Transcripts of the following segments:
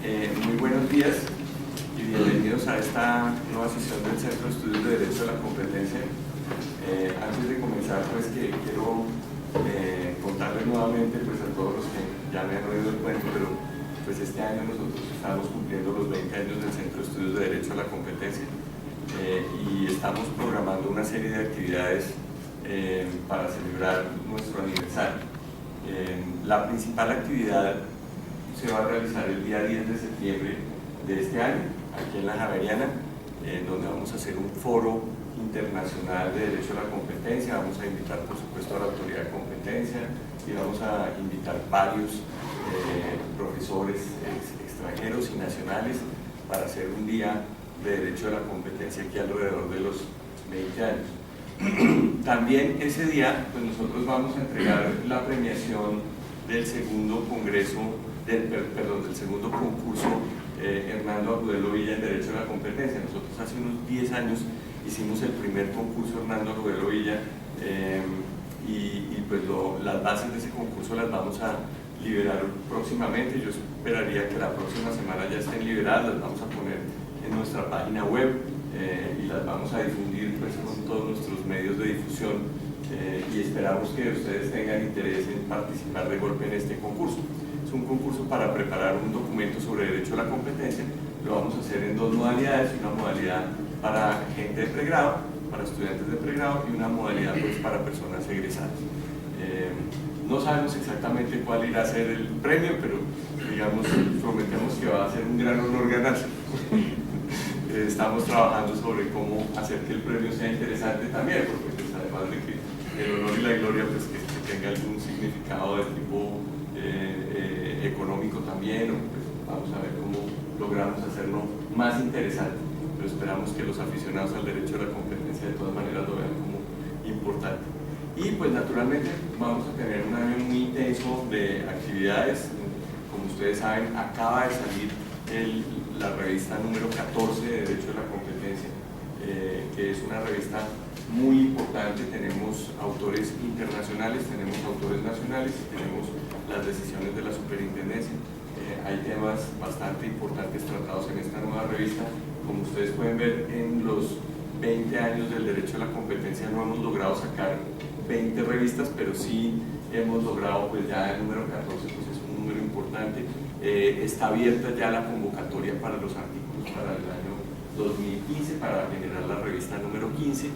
Muy buenos días y bienvenidos a esta nueva sesión del Centro de Estudios de Derecho a la Competencia. Antes de comenzar, pues que quiero contarles nuevamente pues, a todos los que ya me han oído el cuento, pero pues este año nosotros estamos cumpliendo los 20 años del Centro de Estudios de Derecho a la Competencia y estamos programando una serie de actividades para celebrar nuestro aniversario. La principal actividad se va a realizar el día 10 de septiembre de este año, aquí en la Javeriana, donde vamos a hacer un foro internacional de Derecho a la Competencia. Vamos a invitar, por supuesto, a la Autoridad de Competencia y vamos a invitar varios profesores extranjeros y nacionales para hacer un día de Derecho a la Competencia aquí alrededor de los 20 años. También ese día pues nosotros vamos a entregar la premiación del segundo congreso, del segundo concurso Hernando Agudelo Villa en Derecho a la Competencia. Nosotros hace unos 10 años hicimos el primer concurso Hernando Agudelo Villa y pues las bases de ese concurso las vamos a liberar próximamente. Yo esperaría que la próxima semana ya estén liberadas, las vamos a poner en nuestra página web y las vamos a difundir pues, con todos nuestros medios de difusión y esperamos que ustedes tengan interés en participar de golpe en este concurso. Es un concurso para preparar un documento sobre derecho a la competencia. Lo vamos a hacer en dos modalidades, una modalidad para gente de pregrado, para estudiantes de pregrado y una modalidad pues, para personas egresadas. No sabemos exactamente cuál irá a ser el premio, pero digamos, prometemos que va a ser un gran honor ganarse. Estamos trabajando sobre cómo hacer que el premio sea interesante también, porque pues, además de que el honor y la gloria pues, que tenga algún significado de tipo económico también, o, pues, vamos a ver cómo logramos hacerlo más interesante, pero esperamos que los aficionados al derecho a la competencia de todas maneras lo vean como importante. Y pues naturalmente vamos a tener un año muy intenso de actividades. Como ustedes saben, acaba de salir la revista número 14 de Derecho a la Competencia, que es una revista muy importante. Tenemos autores internacionales, tenemos autores nacionales y tenemos las decisiones de la superintendencia. Hay temas bastante importantes tratados en esta nueva revista. Como ustedes pueden ver, en los 20 años del derecho a la competencia no hemos logrado sacar 20 revistas, pero sí hemos logrado, pues ya el número 14 pues es un número importante. Está abierta ya la convocatoria para los artículos para el año 2015 para generar la revista número 15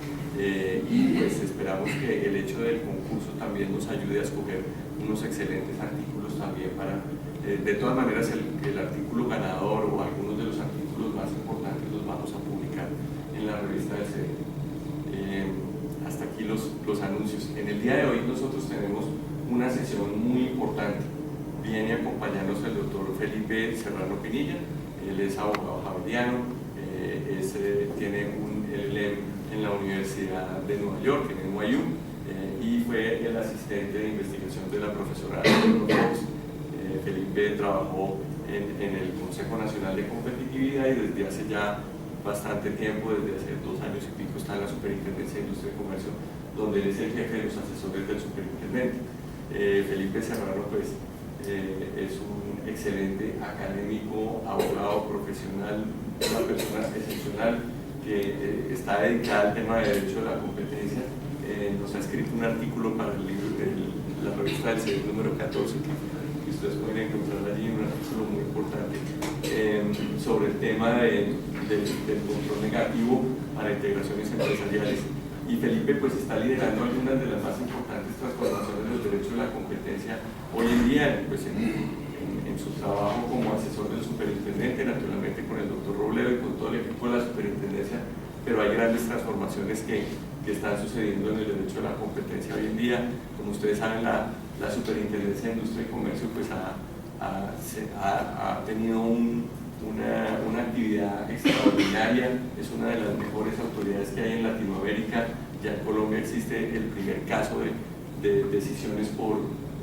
y pues esperamos que el hecho del concurso también nos ayude a escoger unos excelentes artículos también para, de todas maneras el artículo ganador o algunos de los artículos más importantes los vamos a publicar en la revista del CD. Hasta aquí los anuncios. En el día de hoy nosotros tenemos una sesión muy importante. Viene acompañándonos el doctor Felipe Serrano Pinilla. Él es abogado javeriano, tiene un LLM en la Universidad de Nueva York, en NYU, y fue el asistente de investigación de la profesora Fox. Felipe trabajó en el Consejo Nacional de Competitividad y desde hace ya bastante tiempo, desde hace 2 años y pico, está en la Superintendencia de Industria y Comercio, donde él es el jefe de los asesores del superintendente. Felipe Serrano pues, es un excelente académico, abogado profesional, una persona excepcional que está dedicada al tema de derecho a la competencia. Nos ha escrito un artículo para el libro de la revista del CEDEC número 14 que ustedes pueden encontrar allí, un artículo muy importante sobre el tema del control negativo para integraciones empresariales. Y Felipe pues está liderando algunas de las más importantes transformaciones del derecho a la competencia hoy en día, pues en su trabajo como asesor del superintendente, naturalmente con el doctor Robledo y con todo el equipo de la superintendencia, pero hay grandes transformaciones que están sucediendo en el derecho a la competencia hoy en día. Como ustedes saben, la Superintendencia de Industria y Comercio pues ha tenido una actividad extraordinaria, es una de las mejores autoridades que hay en Latinoamérica. Ya en Colombia existe el primer caso de decisiones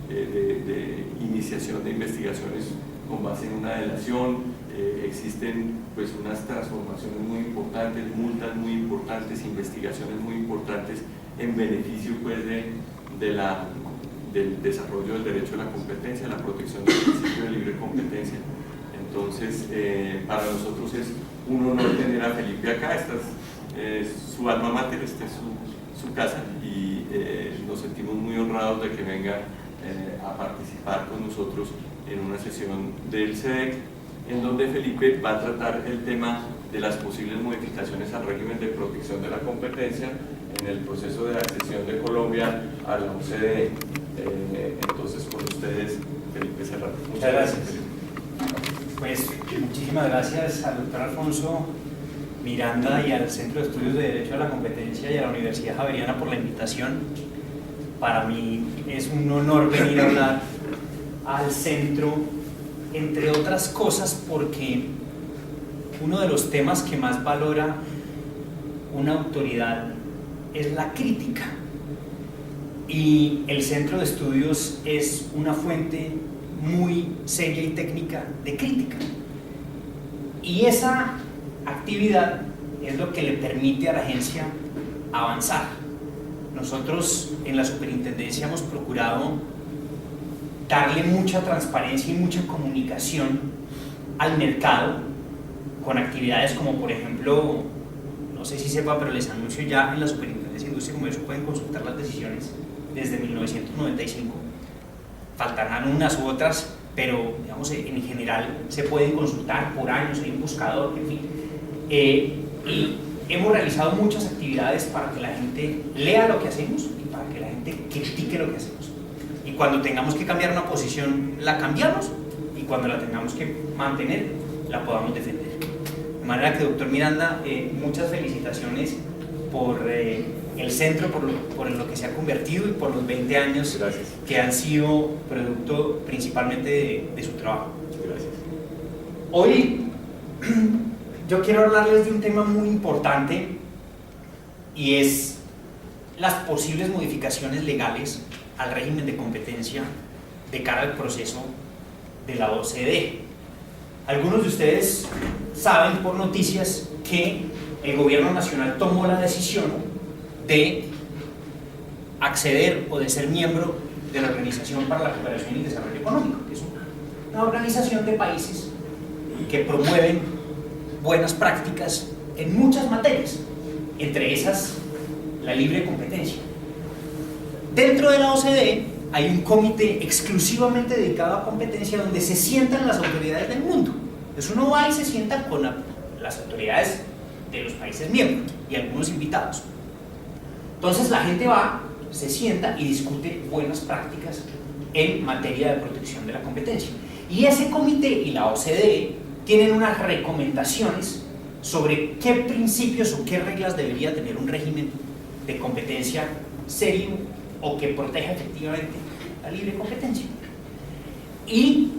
de iniciación de investigaciones con base en una delación. Existen pues unas transformaciones muy importantes, multas muy importantes, investigaciones muy importantes en beneficio pues del desarrollo del derecho a la competencia, la protección del principio de libre competencia. Entonces, para nosotros es un honor tener a Felipe acá. Esta es su alma mater, esta es su casa, y nos sentimos muy honrados de que venga a participar con nosotros en una sesión del CEDEC, en donde Felipe va a tratar el tema de las posibles modificaciones al régimen de protección de la competencia en el proceso de accesión de Colombia a la OCDE. Entonces, con ustedes, Felipe Serrano. Muchas gracias. Pues muchísimas gracias al doctor Alfonso Miranda y al Centro de Estudios de Derecho a la Competencia y a la Universidad Javeriana por la invitación. Para mí es un honor venir a hablar al centro, entre otras cosas porque uno de los temas que más valora una autoridad es la crítica, y el Centro de Estudios es una fuente muy seria y técnica de crítica, y esa actividad es lo que le permite a la agencia avanzar. Nosotros en la superintendencia hemos procurado darle mucha transparencia y mucha comunicación al mercado con actividades como, por ejemplo, no sé si sepa, pero les anuncio, ya en la Superintendencia de Industria y Comercio pueden consultar las decisiones desde 1995. Faltarán unas u otras, pero digamos, en general se pueden consultar por años, hay un buscador, en fin. Y hemos realizado muchas actividades para que la gente lea lo que hacemos y para que la gente critique lo que hacemos. Y cuando tengamos que cambiar una posición, la cambiamos, y cuando la tengamos que mantener, la podamos defender. De manera que, doctor Miranda, muchas felicitaciones por el centro, por lo que se ha convertido y por los 20 años. Gracias. Que han sido producto principalmente de su trabajo. Gracias. Hoy yo quiero hablarles de un tema muy importante, y es las posibles modificaciones legales al régimen de competencia de cara al proceso de la OCDE. Algunos de ustedes saben por noticias que el gobierno nacional tomó la decisión de acceder o de ser miembro de la Organización para la Cooperación y el Desarrollo Económico, que es una organización de países que promueven buenas prácticas en muchas materias, entre esas la libre competencia. Dentro de la OCDE hay un comité exclusivamente dedicado a competencia, donde se sientan las autoridades del mundo. Entonces uno va y se sienta con las autoridades de los países miembros y algunos invitados. Entonces la gente va, se sienta y discute buenas prácticas en materia de protección de la competencia. Y ese comité y la OCDE tienen unas recomendaciones sobre qué principios o qué reglas debería tener un régimen de competencia serio o que proteja efectivamente la libre competencia. Y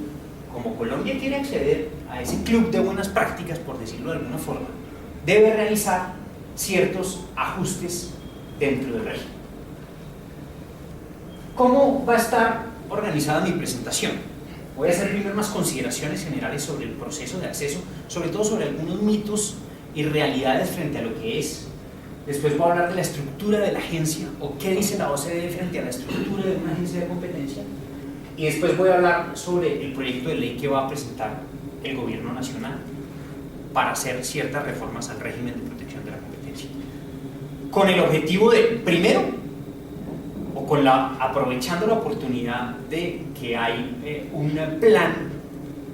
como Colombia quiere acceder a ese club de buenas prácticas, por decirlo de alguna forma, debe realizar ciertos ajustes dentro del régimen. ¿Cómo va a estar organizada mi presentación? Voy a hacer primero unas consideraciones generales sobre el proceso de acceso, sobre todo sobre algunos mitos y realidades frente a lo que es. Después voy a hablar de la estructura de la agencia, o qué dice la OCDE frente a la estructura de una agencia de competencia. Y después voy a hablar sobre el proyecto de ley que va a presentar el gobierno nacional para hacer ciertas reformas al régimen de protección de la competencia, con el objetivo de, primero, o aprovechando la oportunidad de que hay un plan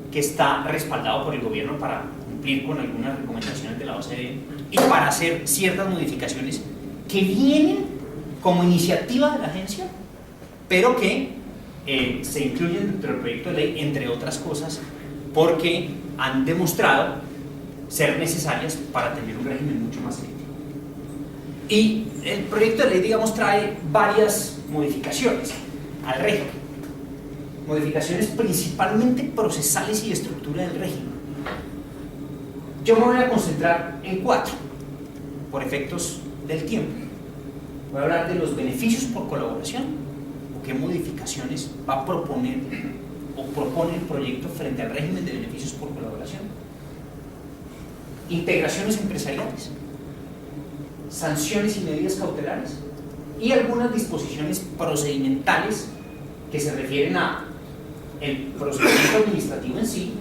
que está respaldado por el gobierno para cumplir con algunas recomendaciones de la OCDE y para hacer ciertas modificaciones que vienen como iniciativa de la agencia, pero que se incluyen dentro del proyecto de ley, entre otras cosas, porque han demostrado ser necesarias para tener un régimen mucho más serio. Y el proyecto de ley, digamos, trae varias modificaciones al régimen, modificaciones principalmente procesales y de estructura del régimen. Yo me voy a concentrar en 4 por efectos del tiempo. Voy a hablar de los beneficios por colaboración, o qué modificaciones va a proponer o propone el proyecto frente al régimen de beneficios por colaboración, integraciones empresariales, sanciones y medidas cautelares, y algunas disposiciones procedimentales que se refieren a el procedimiento administrativo en sí,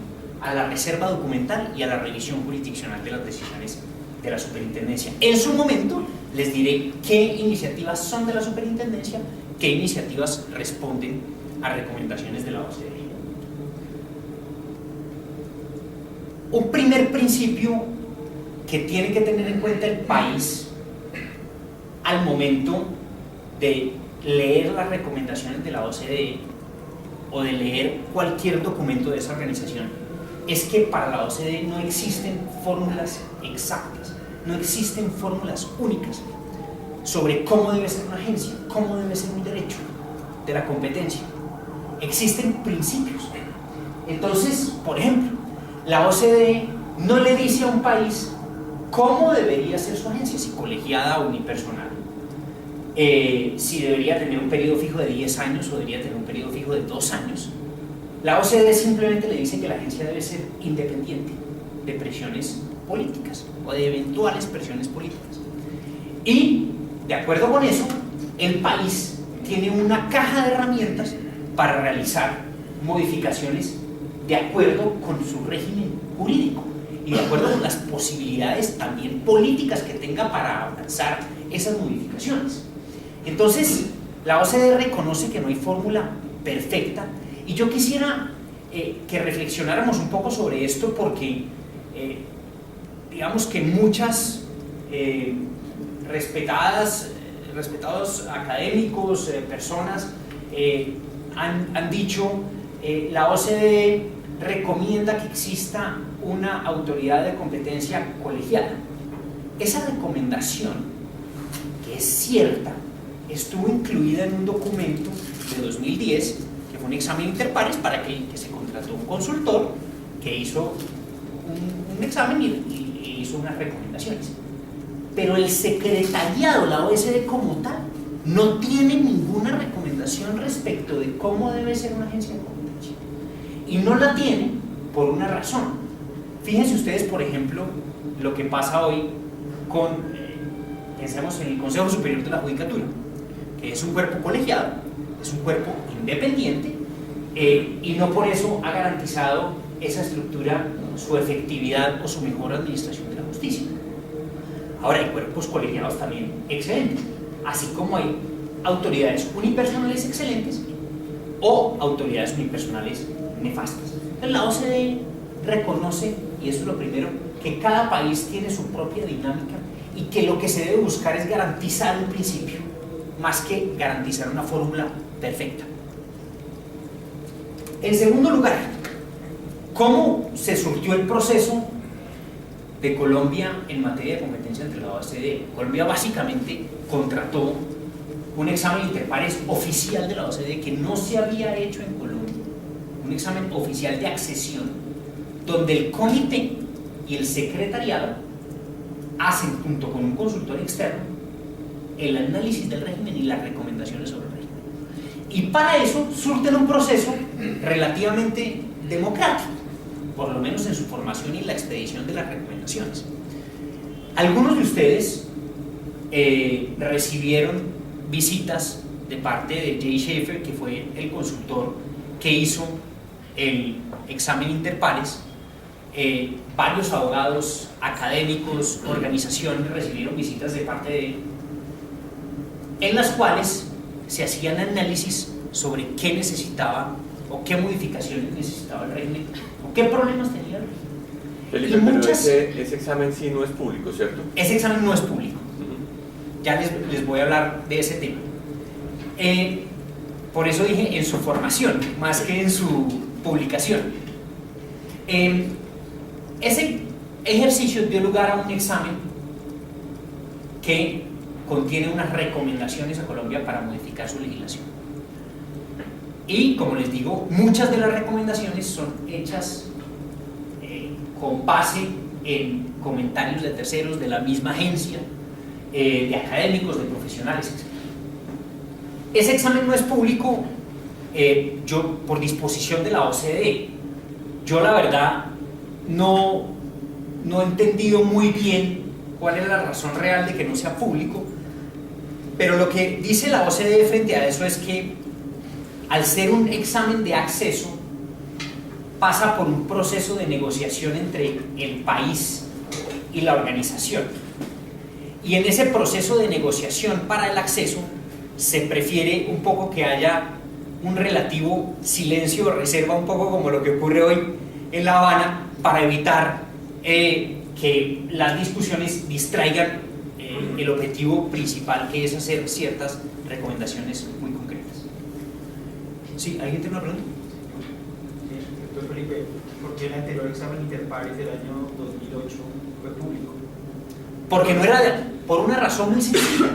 a la reserva documental y a la revisión jurisdiccional de las decisiones de la superintendencia. En su momento les diré qué iniciativas son de la superintendencia, qué iniciativas responden a recomendaciones de la OCDE. Un primer principio que tiene que tener en cuenta el país al momento de leer las recomendaciones de la OCDE o de leer cualquier documento de esa organización es que para la OCDE no existen fórmulas exactas, no existen fórmulas únicas sobre cómo debe ser una agencia, cómo debe ser un derecho de la competencia. Existen principios. Entonces, por ejemplo, la OCDE no le dice a un país cómo debería ser su agencia, si colegiada o unipersonal, si debería tener un periodo fijo de 10 años o debería tener un periodo fijo de 2 años. La OCDE simplemente le dice que la agencia debe ser independiente de presiones políticas o de eventuales presiones políticas. Y, de acuerdo con eso, el país tiene una caja de herramientas para realizar modificaciones de acuerdo con su régimen jurídico y de acuerdo con las posibilidades también políticas que tenga para avanzar esas modificaciones. Entonces, la OCDE reconoce que no hay fórmula perfecta y yo quisiera que reflexionáramos un poco sobre esto porque digamos que muchas respetados académicos, personas han dicho la OCDE recomienda que exista una autoridad de competencia colegiada. Esa recomendación, que es cierta, estuvo incluida en un documento de 2010 que fue un examen interpares para que se contrató un consultor que hizo un examen y hizo unas recomendaciones. Pero el secretariado, la OCDE como tal, no tiene ninguna recomendación respecto de cómo debe ser una agencia de competencia. Y no la tiene por una razón. Fíjense ustedes, por ejemplo, lo que pasa hoy con, pensemos en el Consejo Superior de la Judicatura, que es un cuerpo colegiado, es un cuerpo independiente, y no por eso ha garantizado esa estructura su efectividad o su mejor administración de la justicia. Ahora hay cuerpos colegiados también excelentes, así como hay autoridades unipersonales excelentes o autoridades unipersonales nefastas. Entonces la OCDE reconoce, y eso es lo primero, que cada país tiene su propia dinámica y que lo que se debe buscar es garantizar un principio, más que garantizar una fórmula perfecta. En segundo lugar, ¿cómo se surgió el proceso de Colombia en materia de competencia entre la OCDE? Colombia básicamente contrató un examen interpares oficial de la OCDE que no se había hecho en Colombia, un examen oficial de accesión, donde el comité y el secretariado hacen, junto con un consultor externo, el análisis del régimen y las recomendaciones sobre el régimen. Y para eso surten un proceso relativamente democrático, por lo menos en su formación y la expedición de las recomendaciones. Algunos de ustedes recibieron visitas de parte de Jay Schaefer, que fue el consultor que hizo el examen interpares. Varios abogados, académicos, organizaciones recibieron visitas de parte de él, en las cuales se hacían análisis sobre qué necesitaba o qué modificaciones necesitaba el régimen o qué problemas tenía el régimen. Felipe, pero ese examen sí no es público, ¿cierto? Ese examen no es público. Ya les voy a hablar de ese tema. Por eso dije en su formación, más que en su publicación. Ese ejercicio dio lugar a un examen que contiene unas recomendaciones a Colombia para modificar su legislación. Y, como les digo, muchas de las recomendaciones son hechas con base en comentarios de terceros, de la misma agencia, de académicos, de profesionales, etc. Ese examen no es público, yo por disposición de la OCDE. Yo la verdad no he entendido muy bien cuál es la razón real de que no sea público, pero lo que dice la OCDE frente a eso es que al ser un examen de acceso, pasa por un proceso de negociación entre el país y la organización. Y en ese proceso de negociación para el acceso se prefiere un poco que haya un relativo silencio o reserva, un poco como lo que ocurre hoy en La Habana, para evitar que las discusiones distraigan el objetivo principal, que es hacer ciertas recomendaciones muy concretas. ¿Sí? ¿Alguien tiene una pregunta? Doctor Felipe, ¿por qué el anterior examen interpares del año 2008 fue público? Porque no era, por una razón muy sencilla.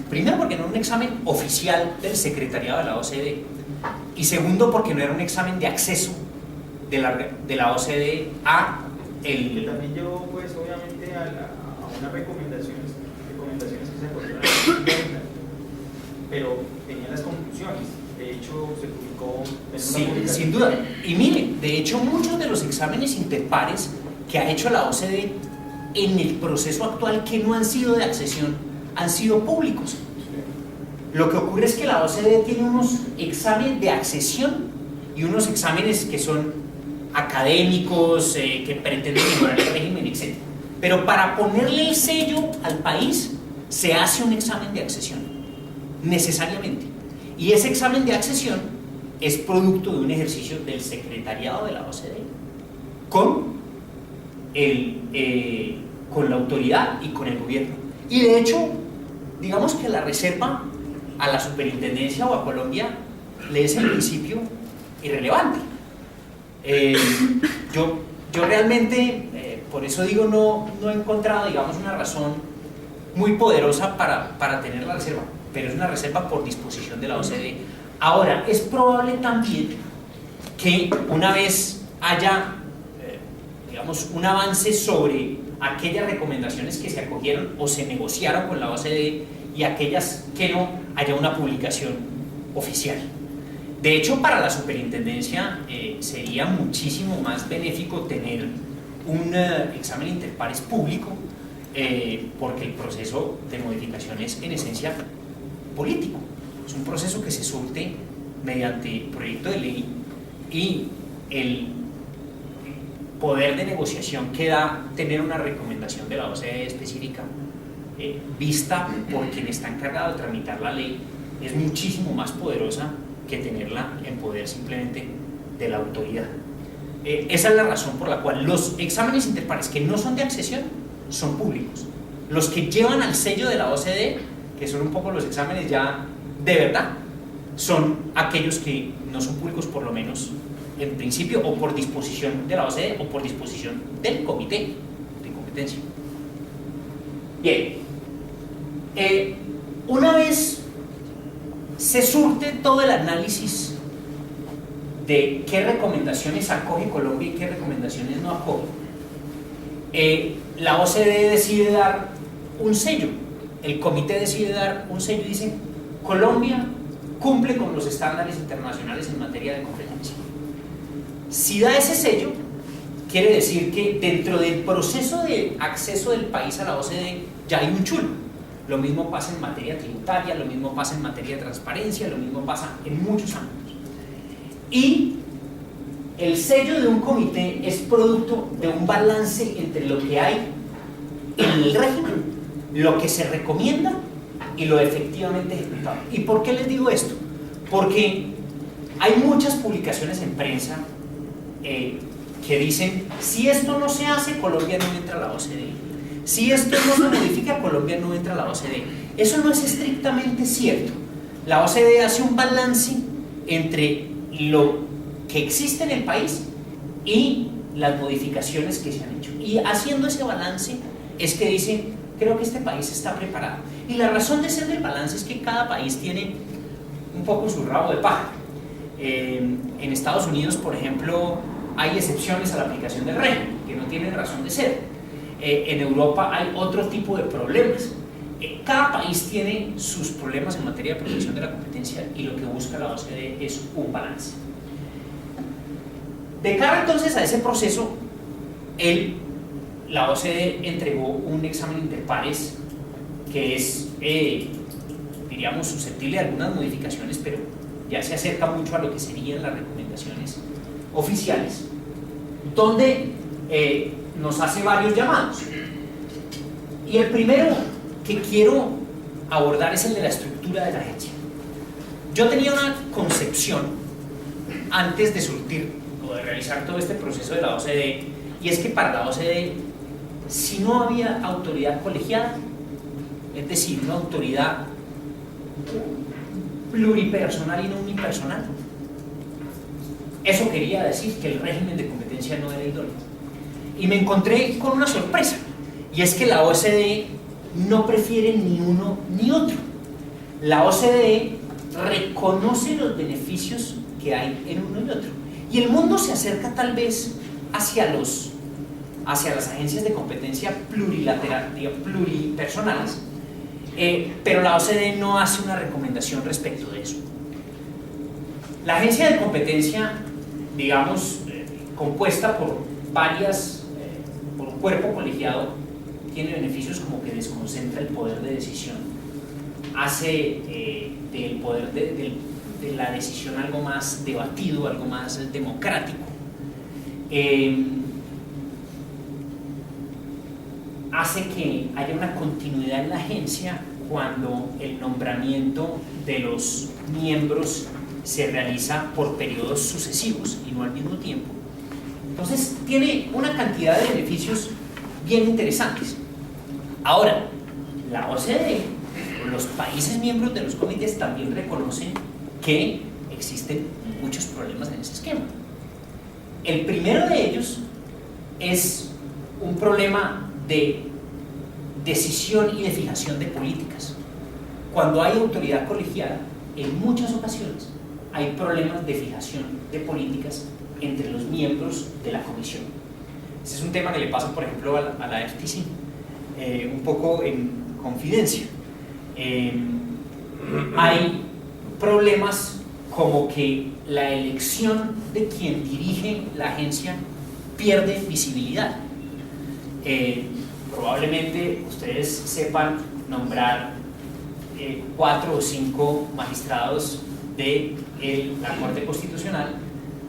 Primero, porque no era un examen oficial del secretariado de la OCDE. Y segundo, porque no era un examen de acceso de la OCDE a el... Que también llevó, pues, obviamente, a unas recomendaciones que se acordaron, pero tenían las conclusiones. De hecho, se publicó en una publicación. Sin duda. Y miren, de hecho, muchos de los exámenes interpares que ha hecho la OCDE en el proceso actual, que no han sido de accesión, han sido públicos. Lo que ocurre es que la OCDE tiene unos exámenes de accesión y unos exámenes que son académicos, que pretenden mejorar el régimen, etc. Pero para ponerle el sello al país, se hace un examen de accesión, necesariamente. Y ese examen de accesión es producto de un ejercicio del secretariado de la OCDE con la autoridad y con el gobierno. Y de hecho, digamos que la reserva a la superintendencia o a Colombia le es en principio irrelevante. Yo realmente, por eso digo, no he encontrado, digamos, una razón muy poderosa para tener la reserva, pero es una reserva por disposición de la OCDE. Ahora, es probable también que una vez haya, digamos, un avance sobre aquellas recomendaciones que se acogieron o se negociaron con la OCDE y aquellas que no, haya una publicación oficial. De hecho, para la superintendencia sería muchísimo más benéfico tener un examen interpares público, porque el proceso de modificación es en esencia político. Es un proceso que se surte mediante proyecto de ley y el poder de negociación que da tener una recomendación de la OCDE específica vista por quien está encargado de tramitar la ley es muchísimo más poderosa que tenerla en poder simplemente de la autoridad. Esa es la razón por la cual los exámenes interpares que no son de accesión son públicos. Los que llevan al sello de la OCDE, que son un poco los exámenes ya de verdad, son aquellos que no son públicos, por lo menos en principio, o por disposición de la OCDE o por disposición del comité de competencia. Bien, una vez se surte todo el análisis de qué recomendaciones acoge Colombia y qué recomendaciones no acoge, la OCDE decide dar un sello, el comité decide dar un sello y dice: Colombia cumple con los estándares internacionales en materia de competencia. Si da ese sello, quiere decir que dentro del proceso de acceso del país a la OCDE ya hay un chulo. Lo mismo pasa en materia tributaria, lo mismo pasa en materia de transparencia, lo mismo pasa en muchos ámbitos. Y el sello de un comité es producto de un balance entre lo que hay en el régimen, lo que se recomienda y lo efectivamente ejecutado. ¿Y por qué les digo esto? Porque hay muchas publicaciones en prensa que dicen: si esto no se hace, Colombia no entra a la OCDE. Si esto no se modifica, Colombia no entra a la OCDE. Eso no es estrictamente cierto. La OCDE hace un balance entre lo que existe en el país y las modificaciones que se han hecho. Y haciendo ese balance es que dice: creo que este país está preparado. Y la razón de ser del balance es que cada país tiene un poco su rabo de paja. En Estados Unidos, por ejemplo, hay excepciones a la aplicación del régimen, que no tienen razón de ser. En Europa hay otro tipo de problemas. Cada país tiene sus problemas en materia de protección de la competencia y lo que busca la OCDE es un balance. De cara entonces a ese proceso, la OCDE entregó un examen interpares que es, diríamos, susceptible de algunas modificaciones, pero ya se acerca mucho a lo que serían las recomendaciones oficiales. donde nos hace varios llamados. Y el primero que quiero abordar es el de la estructura de la agencia. Yo tenía una concepción antes de surtir o de realizar todo este proceso de la OCDE, y es que para la OCDE, si no había autoridad colegiada, es decir, una autoridad pluripersonal y no unipersonal, eso quería decir que el régimen de competencia no era idóneo. Y me encontré con una sorpresa, y es que la OCDE no prefiere ni uno ni otro. La OCDE reconoce los beneficios que hay en uno y otro. Y el mundo se acerca tal vez hacia las agencias de competencia pluripersonales, pero la OCDE no hace una recomendación respecto de eso. La agencia de competencia, digamos, compuesta por por un cuerpo colegiado, tiene beneficios como que desconcentra el poder de decisión, hace del poder de la decisión algo más debatido, algo más democrático, hace que haya una continuidad en la agencia cuando el nombramiento de los miembros se realiza por periodos sucesivos y no al mismo tiempo. Entonces tiene una cantidad de beneficios bien interesantes. Ahora, la OCDE, los países miembros de los comités también reconocen que existen muchos problemas en ese esquema. El primero de ellos es un problema de decisión y de fijación de políticas. Cuando hay autoridad colegiada, en muchas ocasiones hay problemas de fijación de políticas entre los miembros de la comisión. Ese es un tema que le pasa, por ejemplo, a la FTC, un poco en confidencia. Hay problemas como que la elección de quien dirige la agencia pierde visibilidad. Probablemente ustedes sepan nombrar 4 o 5 magistrados de la Corte Constitucional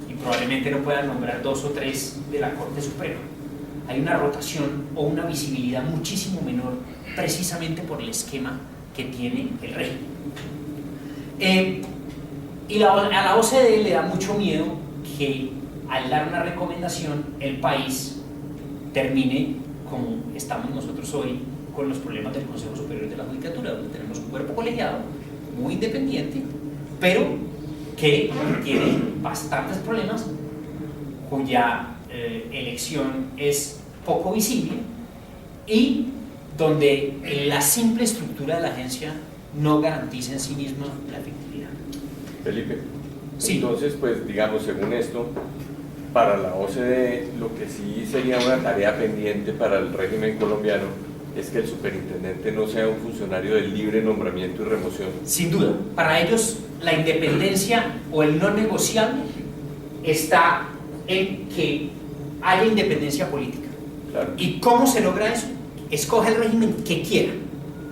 y probablemente no puedan nombrar 2 o 3 de la Corte Suprema. Hay una rotación o una visibilidad muchísimo menor precisamente por el esquema que tiene el régimen. Y a la OCDE le da mucho miedo que al dar una recomendación el país termine como estamos nosotros hoy con los problemas del Consejo Superior de la Judicatura, donde tenemos un cuerpo colegiado muy independiente, pero que tiene bastantes problemas, cuya elección es poco visible y donde la simple estructura de la agencia no garantiza en sí misma la efectividad. Felipe, sí. Entonces, pues digamos, según esto, para la OCDE lo que sí sería una tarea pendiente para el régimen colombiano es que el superintendente no sea un funcionario de libre nombramiento y remoción. Sin duda, para ellos la independencia o el no negociable está en que haya independencia política. Claro. ¿Y cómo se logra eso? Escoge el régimen que quiera,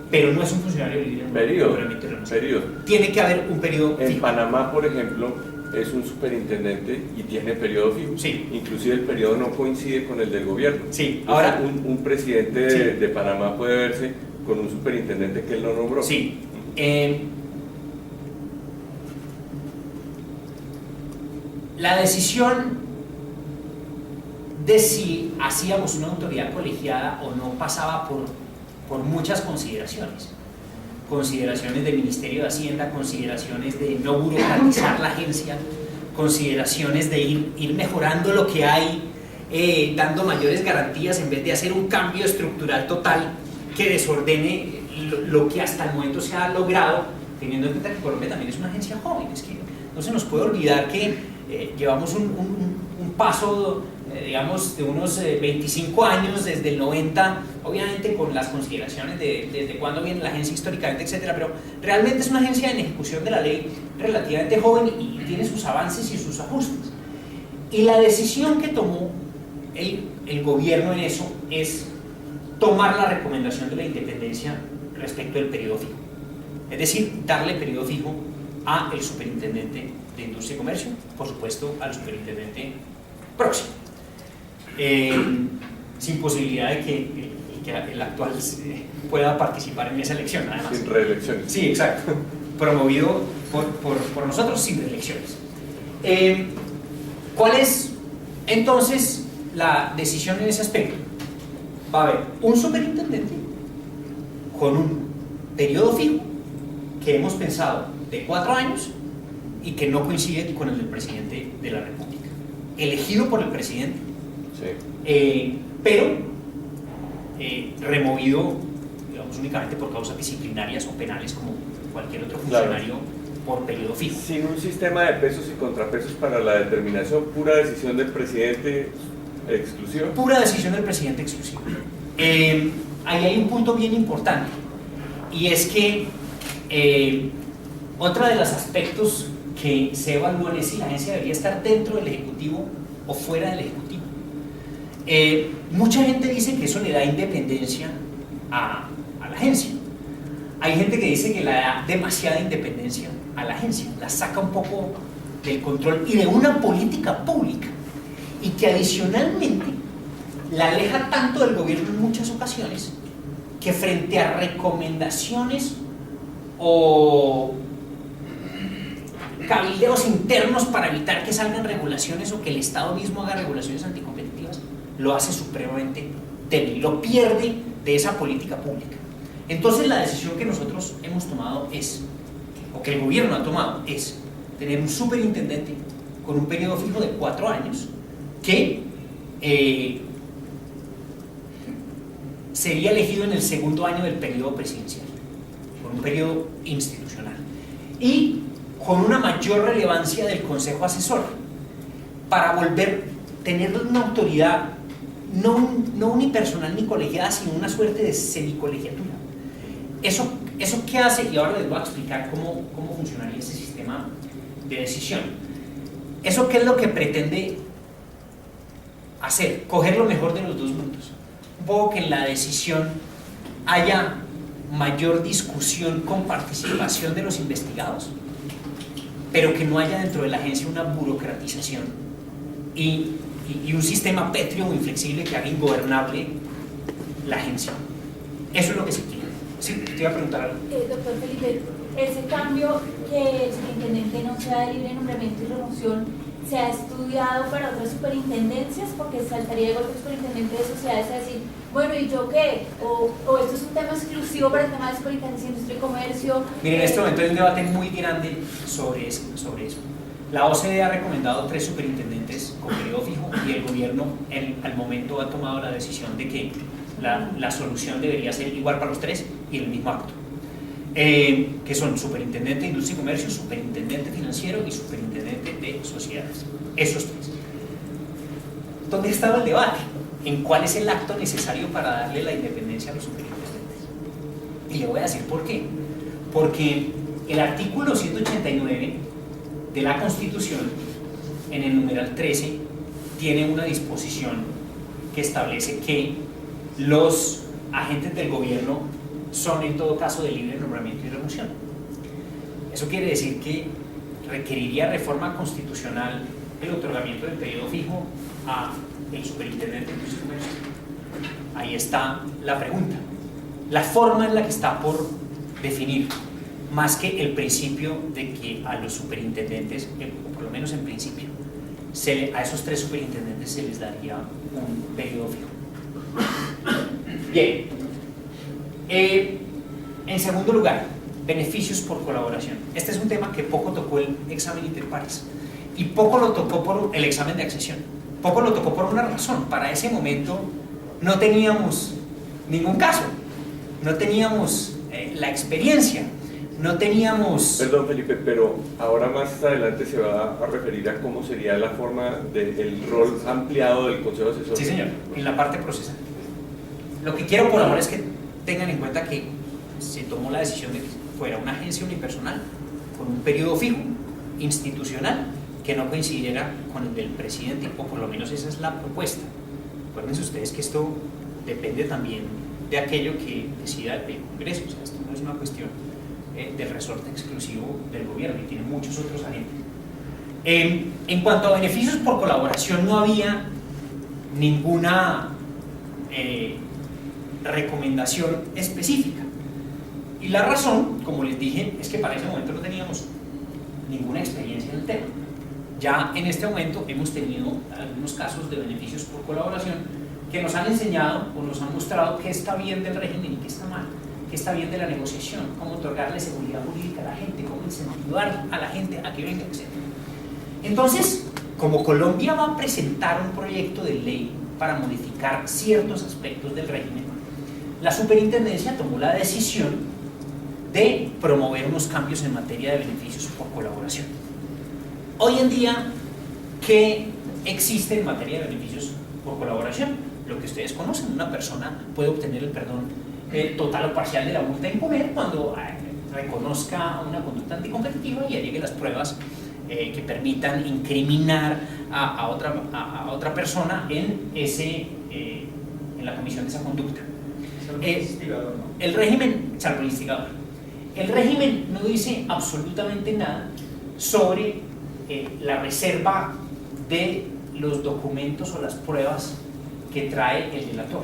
pero no es un funcionario de libre nombramiento y remoción. Tiene que haber un periodo en fijo. Panamá, por ejemplo, es un superintendente y tiene periodo fijo. Sí. Inclusive el periodo no coincide con el del gobierno. Sí. Entonces, Ahora, un presidente de Panamá puede verse con un superintendente que él no nombró. sí. La decisión de si hacíamos una autoridad colegiada o no pasaba por muchas consideraciones. Consideraciones del Ministerio de Hacienda, consideraciones de no burocratizar la agencia, consideraciones de ir mejorando lo que hay, dando mayores garantías en vez de hacer un cambio estructural total que desordene lo que hasta el momento se ha logrado, teniendo en cuenta que Colombia también es una agencia joven. Es que no se nos puede olvidar que llevamos un paso, digamos, de unos 25 años desde el 90, obviamente con las consideraciones de desde cuándo viene la agencia históricamente, etcétera, pero realmente es una agencia en ejecución de la ley relativamente joven y tiene sus avances y sus ajustes. Y la decisión que tomó el gobierno en eso es tomar la recomendación de la independencia respecto del periodo fijo, es decir, darle periodo fijo al superintendente de Industria y Comercio, por supuesto al superintendente próximo. sin posibilidad de que el actual pueda participar en esa elección, además. Sin reelecciones. Sí, exacto. Promovido por nosotros sin reelecciones. ¿Cuál es entonces la decisión en ese aspecto? Va a haber un superintendente con un periodo fijo que hemos pensado de 4 años y que no coincide con el del presidente de la República, elegido por el presidente, sí. Pero removido, digamos, únicamente por causas disciplinarias o penales como cualquier otro funcionario, claro, por periodo fijo. Sin un sistema de pesos y contrapesos para la determinación, pura decisión del presidente exclusiva. Pura decisión del presidente exclusiva. Ahí hay un punto bien importante, y es que otro de los aspectos que se evalúan es si la agencia debería estar dentro del Ejecutivo o fuera del Ejecutivo. Mucha gente dice que eso le da independencia a la agencia. Hay gente que dice que le da demasiada independencia a la agencia, la saca un poco del control y de una política pública, y que adicionalmente la aleja tanto del gobierno en muchas ocasiones que frente a recomendaciones o cabildeos internos para evitar que salgan regulaciones o que el Estado mismo haga regulaciones anticompetitivas, lo hace supremamente débil, lo pierde de esa política pública. Entonces la decisión que nosotros hemos tomado es, o que el gobierno ha tomado, es tener un superintendente con un periodo fijo de 4 años que sería elegido en el segundo año del periodo presidencial, con un periodo institucional, y con una mayor relevancia del Consejo Asesor, para tener una autoridad no unipersonal ni colegiada, sino una suerte de semicolegiatura. ¿Eso qué hace? Y ahora les voy a explicar cómo funcionaría ese sistema de decisión. ¿Eso qué es lo que pretende hacer? Coger lo mejor de los dos mundos. Un poco que en la decisión haya mayor discusión con participación de los investigados, pero que no haya dentro de la agencia una burocratización y un sistema pétreo o inflexible que haga ingobernable la agencia. Eso es lo que se quiere. Sí, te iba a preguntar algo. Doctor Felipe, ese cambio que el superintendente no sea de libre nombramiento y remoción, ¿se ha estudiado para otras superintendencias? Porque saltaría igual que el superintendente de sociedades a decir, bueno, ¿y yo qué? O esto es un tema exclusivo para el tema de superintendencia, industria y comercio. Miren, en este momento hay un debate muy grande sobre eso. La OCDE ha recomendado 3 superintendentes con periodo fijo, y el gobierno al momento ha tomado la decisión de que la solución debería ser igual para los 3 y el mismo acto, que son superintendente de industria y comercio, superintendente financiero y superintendente de sociedades. Esos 3. ¿Dónde estaba el debate? En cuál es el acto necesario para darle la independencia a los superintendentes. Y le voy a decir por qué. Porque el artículo 189 de la Constitución, en el numeral 13, tiene una disposición que establece que los agentes del gobierno son en todo caso de libre nombramiento y remoción. Eso quiere decir que requeriría reforma constitucional el otorgamiento del periodo fijo a el superintendente de industria y comercio. Ahí está la pregunta. La forma en la que está por definir, más que el principio de que a los superintendentes, o por lo menos en principio, a esos 3 superintendentes se les daría un periodo fijo. Bien. En segundo lugar, beneficios por colaboración. Este es un tema que poco tocó el examen interpares y poco lo tocó por el examen de accesión. Poco lo tocó por una razón. Para ese momento no teníamos ningún caso, no teníamos la experiencia, no teníamos... Perdón, Felipe, pero ahora más adelante se va a referir a cómo sería la forma del rol ampliado del Consejo Asesor. Sí, señor, en la parte procesal. Lo que quiero por ahora es que tengan en cuenta que se tomó la decisión de que fuera una agencia unipersonal con un periodo fijo, institucional, que no coincidiera con el del presidente, o por lo menos esa es la propuesta. Acuérdense ustedes que esto depende también de aquello que decida el Congreso. O sea, esto no es una cuestión del resorte exclusivo del gobierno, y tiene muchos otros agentes. En cuanto a beneficios por colaboración, no había ninguna recomendación específica. Y la razón, como les dije, es que para ese momento no teníamos ninguna experiencia en el tema. Ya en este momento hemos tenido algunos casos de beneficios por colaboración que nos han enseñado o nos han mostrado qué está bien del régimen y qué está mal, qué está bien de la negociación, cómo otorgarle seguridad jurídica a la gente, cómo incentivar a la gente a que venga, etc. Entonces, como Colombia va a presentar un proyecto de ley para modificar ciertos aspectos del régimen, la superintendencia tomó la decisión de promover unos cambios en materia de beneficios por colaboración. Hoy en día, ¿qué existe en materia de beneficios por colaboración? Lo que ustedes conocen, una persona puede obtener el perdón total o parcial de la multa a imponer cuando reconozca una conducta anticompetitiva y allegue las pruebas que permitan incriminar a otra persona en la comisión de esa conducta. El régimen, salvo el instigador. El régimen no dice absolutamente nada sobre la reserva de los documentos o las pruebas que trae el delator,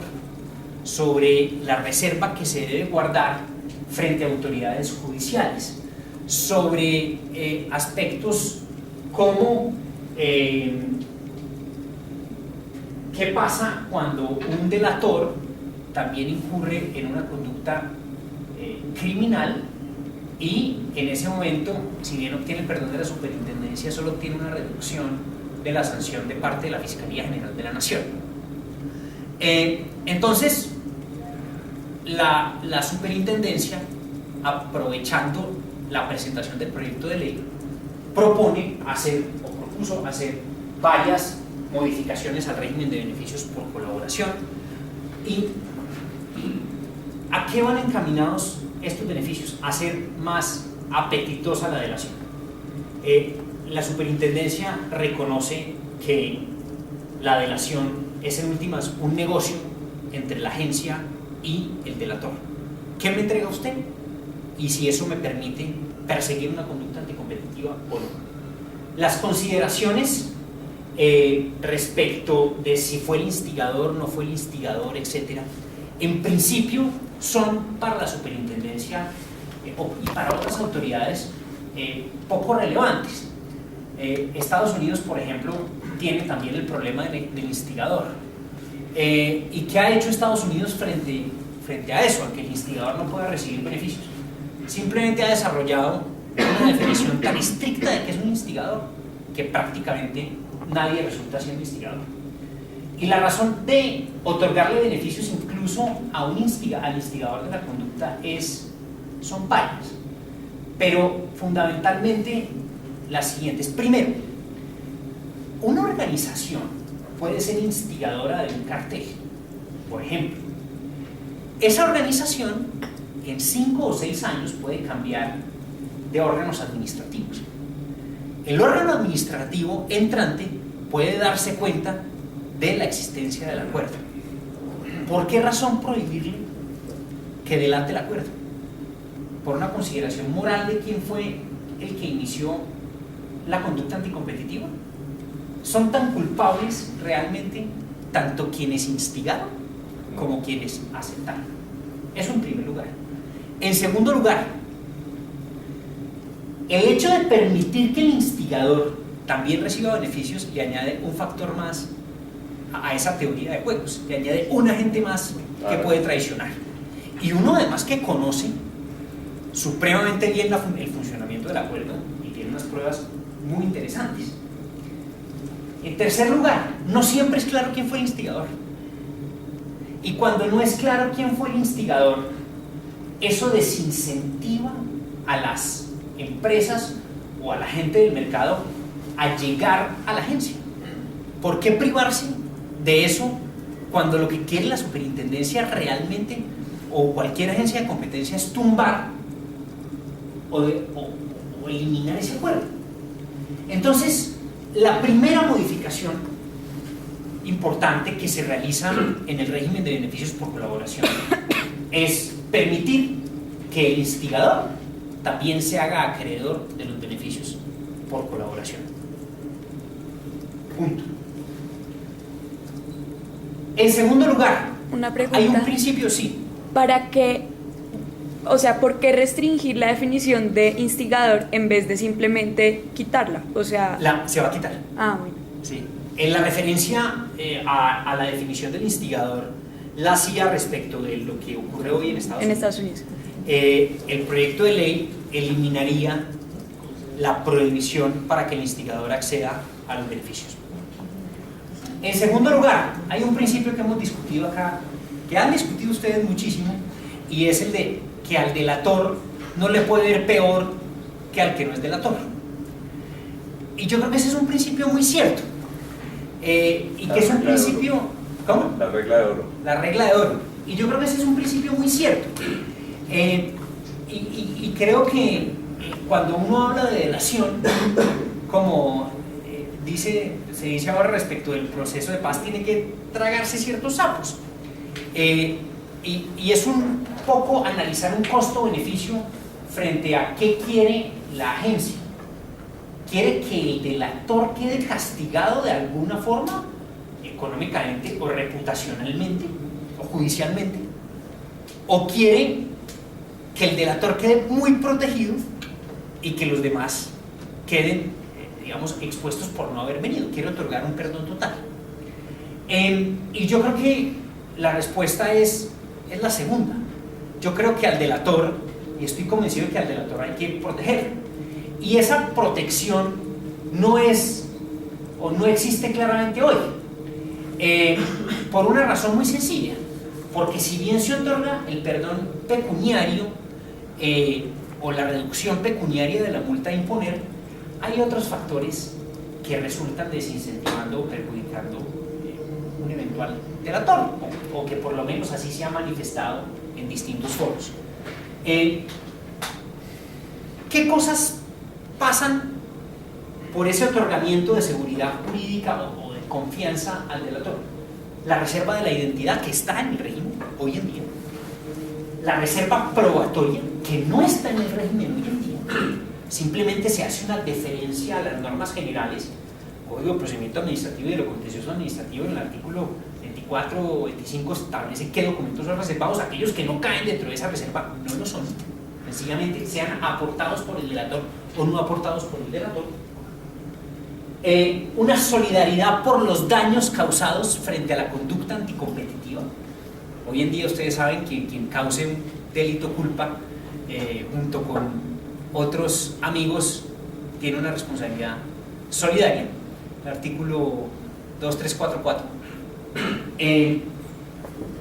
sobre la reserva que se debe guardar frente a autoridades judiciales, sobre aspectos como qué pasa cuando un delator también incurre en una conducta criminal y en ese momento, si bien obtiene el perdón de la superintendencia, solo obtiene una reducción de la sanción de parte de la Fiscalía General de la Nación. Entonces, la superintendencia, aprovechando la presentación del proyecto de ley, propuso hacer varias modificaciones al régimen de beneficios por colaboración. ¿Y a qué van encaminados estos beneficios? A hacer más apetitosa la delación. La superintendencia reconoce que la delación es en últimas un negocio entre la agencia y el delator. ¿Qué me entrega usted? Y si eso me permite perseguir una conducta anticompetitiva o no. Las consideraciones respecto de si fue el instigador, no fue el instigador, etc., en principio son para la superintendencia y para otras autoridades poco relevantes. Estados Unidos, por ejemplo, tiene también el problema del instigador. ¿Y qué ha hecho Estados Unidos frente a eso, a que el instigador no pueda recibir beneficios? Simplemente ha desarrollado una definición tan estricta de que es un instigador que prácticamente nadie resulta siendo instigador. Y la razón de otorgarle beneficios incluso al instigador de la conducta son varias, pero fundamentalmente las siguientes. Primero, una organización puede ser instigadora de un cartel, por ejemplo. Esa organización en 5 o 6 años puede cambiar de órganos administrativos. El órgano administrativo entrante puede darse cuenta de la existencia del acuerdo. ¿Por qué razón prohibirle que delate el acuerdo? ¿Por una consideración moral de quién fue el que inició la conducta anticompetitiva? ¿Son tan culpables realmente tanto quienes instigaron como quienes aceptaron? Eso en primer lugar. En segundo lugar, el hecho de permitir que el instigador también reciba beneficios le añade un factor más a esa teoría de juegos, le añade un agente más que puede traicionar. Y uno además que conoce supremamente bien el funcionamiento del acuerdo y tiene unas pruebas muy interesantes. En tercer lugar, no siempre es claro quién fue el instigador. Y cuando no es claro quién fue el instigador, eso desincentiva a las empresas o a la gente del mercado a llegar a la agencia. ¿Por qué privarse de eso cuando lo que quiere la superintendencia realmente o cualquier agencia de competencia es tumbar o eliminar ese acuerdo? Entonces, la primera modificación importante que se realiza en el régimen de beneficios por colaboración es permitir que el instigador también se haga acreedor de los beneficios por colaboración. Punto. En segundo lugar, Una pregunta. hay un principio, sí. ¿Para qué? O sea, ¿por qué restringir la definición de instigador en vez de simplemente quitarla? O sea... Se va a quitar. Bueno. Sí. En la referencia a la definición del instigador, la hacía respecto de lo que ocurre hoy en Estados Unidos. En Estados Unidos. El proyecto de ley eliminaría la prohibición para que el instigador acceda a los beneficios. En segundo lugar, hay un principio que hemos discutido acá, que han discutido ustedes muchísimo, y es el de que al delator no le puede ir peor que al que no es delator. Y yo creo que ese es un principio muy cierto. Y que es un principio... ¿Cómo? La regla de oro. La regla de oro. Y yo creo que ese es un principio muy cierto. Y creo que cuando uno habla de delación, como se dice ahora respecto del proceso de paz, tiene que tragarse ciertos sapos. Y es un poco analizar un costo-beneficio frente a qué quiere la agencia. ¿Quiere que el delator quede castigado de alguna forma, económicamente o reputacionalmente o judicialmente? ¿O quiere que el delator quede muy protegido y que los demás queden, digamos, expuestos por no haber venido? Quiere otorgar un perdón total. Y yo creo que la respuesta es la segunda. Yo creo que al delator, y estoy convencido de que al delator hay que protegerlo, y esa protección no es o no existe claramente hoy, por una razón muy sencilla, porque si bien se otorga el perdón pecuniario o la reducción pecuniaria de la multa a imponer, hay otros factores que resultan desincentivando o perjudicando un eventual delator, o que por lo menos así se ha manifestado en distintos foros. ¿Qué cosas pasan por ese otorgamiento de seguridad jurídica o de confianza al delator? La reserva de la identidad, que está en el régimen hoy en día, la reserva probatoria, que no está en el régimen hoy en día, simplemente se hace una deferencia a las normas generales, Código de Procedimiento Administrativo y de lo Contencioso Administrativo. En el artículo 24 o 25 establece qué documentos son reservados. Aquellos que no caen dentro de esa reserva no lo son, sencillamente sean aportados por el delator o no aportados por el delator. Una solidaridad por los daños causados frente a la conducta anticompetitiva. Hoy en día ustedes saben que quien cause un delito culpa junto con otros amigos tiene una responsabilidad solidaria, el artículo 2344.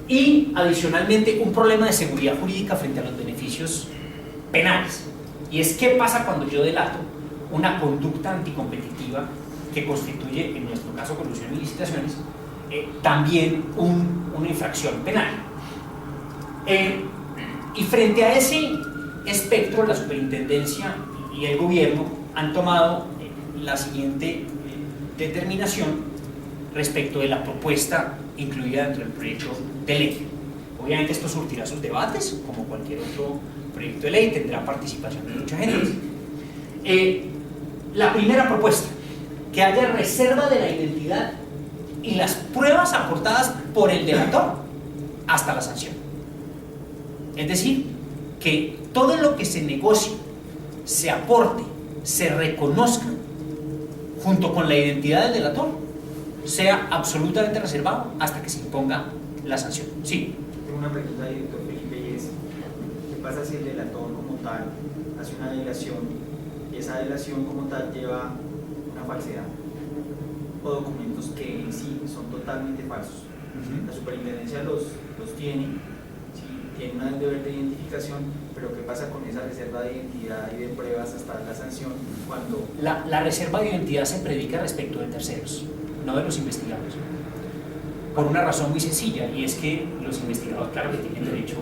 Y adicionalmente un problema de seguridad jurídica frente a los beneficios penales, y es qué pasa cuando yo delato una conducta anticompetitiva que constituye, en nuestro caso, colusión y licitaciones, también una infracción penal. Y frente a ese espectro, la superintendencia y el gobierno han tomado la siguiente determinación respecto de la propuesta incluida dentro del proyecto de ley. Obviamente esto surtirá sus debates, como cualquier otro proyecto de ley, tendrá participación de mucha gente. La primera propuesta, que haya reserva de la identidad y las pruebas aportadas por el delator hasta la sanción. Es decir, que todo lo que se negocie, se aporte, se reconozca junto con la identidad del delator, sea absolutamente reservado hasta que se imponga la sanción. Sí. Tengo una pregunta, director Felipe, y es: ¿qué pasa si el delator como tal hace una delación y esa delación como tal lleva una falsedad o documentos que en sí son totalmente falsos? La superintendencia los tiene, ¿sí? Tiene un deber de identificación, pero ¿qué pasa con esa reserva de identidad y de pruebas hasta la sanción cuando...? La reserva de identidad se predica respecto de terceros, no de los investigados, por una razón muy sencilla, y es que los investigadores, claro que tienen derecho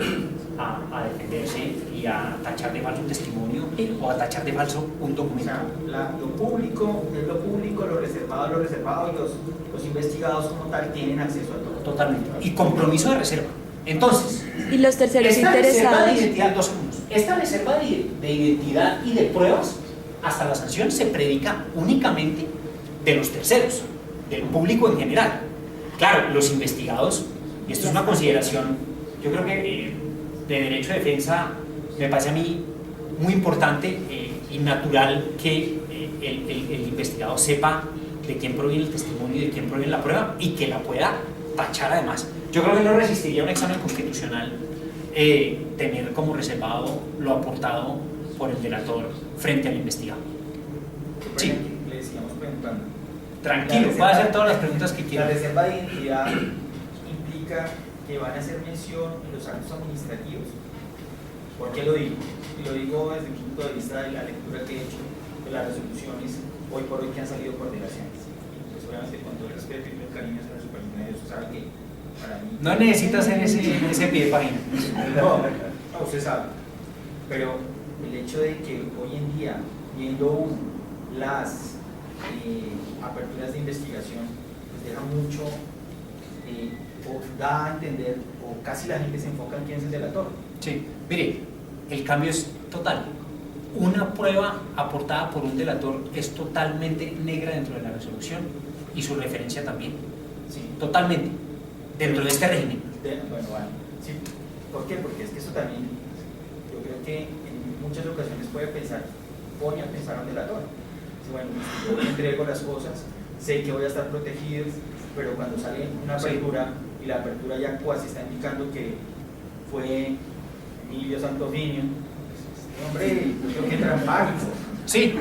a defenderse y a tachar de falso un testimonio o a tachar de falso un documento. O sea, lo público es lo público, lo reservado es lo reservado, y los investigados como tal tienen acceso a todo. Totalmente. Y compromiso de reserva. Entonces, Y los terceros esta reserva interesados. de identidad, 2 segundos. Esta reserva de identidad y de pruebas hasta la sanción se predica únicamente de los terceros, del público en general. Claro, los investigados, y esto es una consideración, yo creo que de derecho de defensa me parece a mí muy importante y natural que el investigado sepa de quién proviene el testimonio y de quién proviene la prueba y que la pueda tachar además. Yo creo que no resistiría un examen constitucional tener como reservado lo aportado por el delator frente al investigado. Sí. Le sigamos preguntando. Tranquilo, puede hacer todas las preguntas que La quiera. reserva de identidad implica que van a hacer mención en los actos administrativos. ¿Por qué lo digo? Y lo digo desde el punto de vista de la lectura que he hecho de las resoluciones hoy por hoy que han salido por delegaciones. Pues obviamente con todo el respeto y el cariño hacia la superintendente, usted sabe que para mí... No necesita hacer ese pie de página. No, usted sabe. Pero el hecho de que hoy en día, viendo las aperturas de investigación, pues deja mucho, o da a entender, o casi la gente se enfoca en quién es el delator. Sí, mire, el cambio es total. Una prueba aportada por un delator es totalmente negra dentro de la resolución y su referencia también. Sí. Totalmente. Dentro de este régimen. Bueno, sí. ¿Por qué? Porque es que eso también, yo creo que en muchas ocasiones pone a pensar a un delator. Dice, bueno, yo entrego las cosas, sé que voy a estar protegido, pero cuando sale una apertura y la apertura ya casi está indicando que fue Emilio Santofinio, hombre, yo que trampánico. Sí,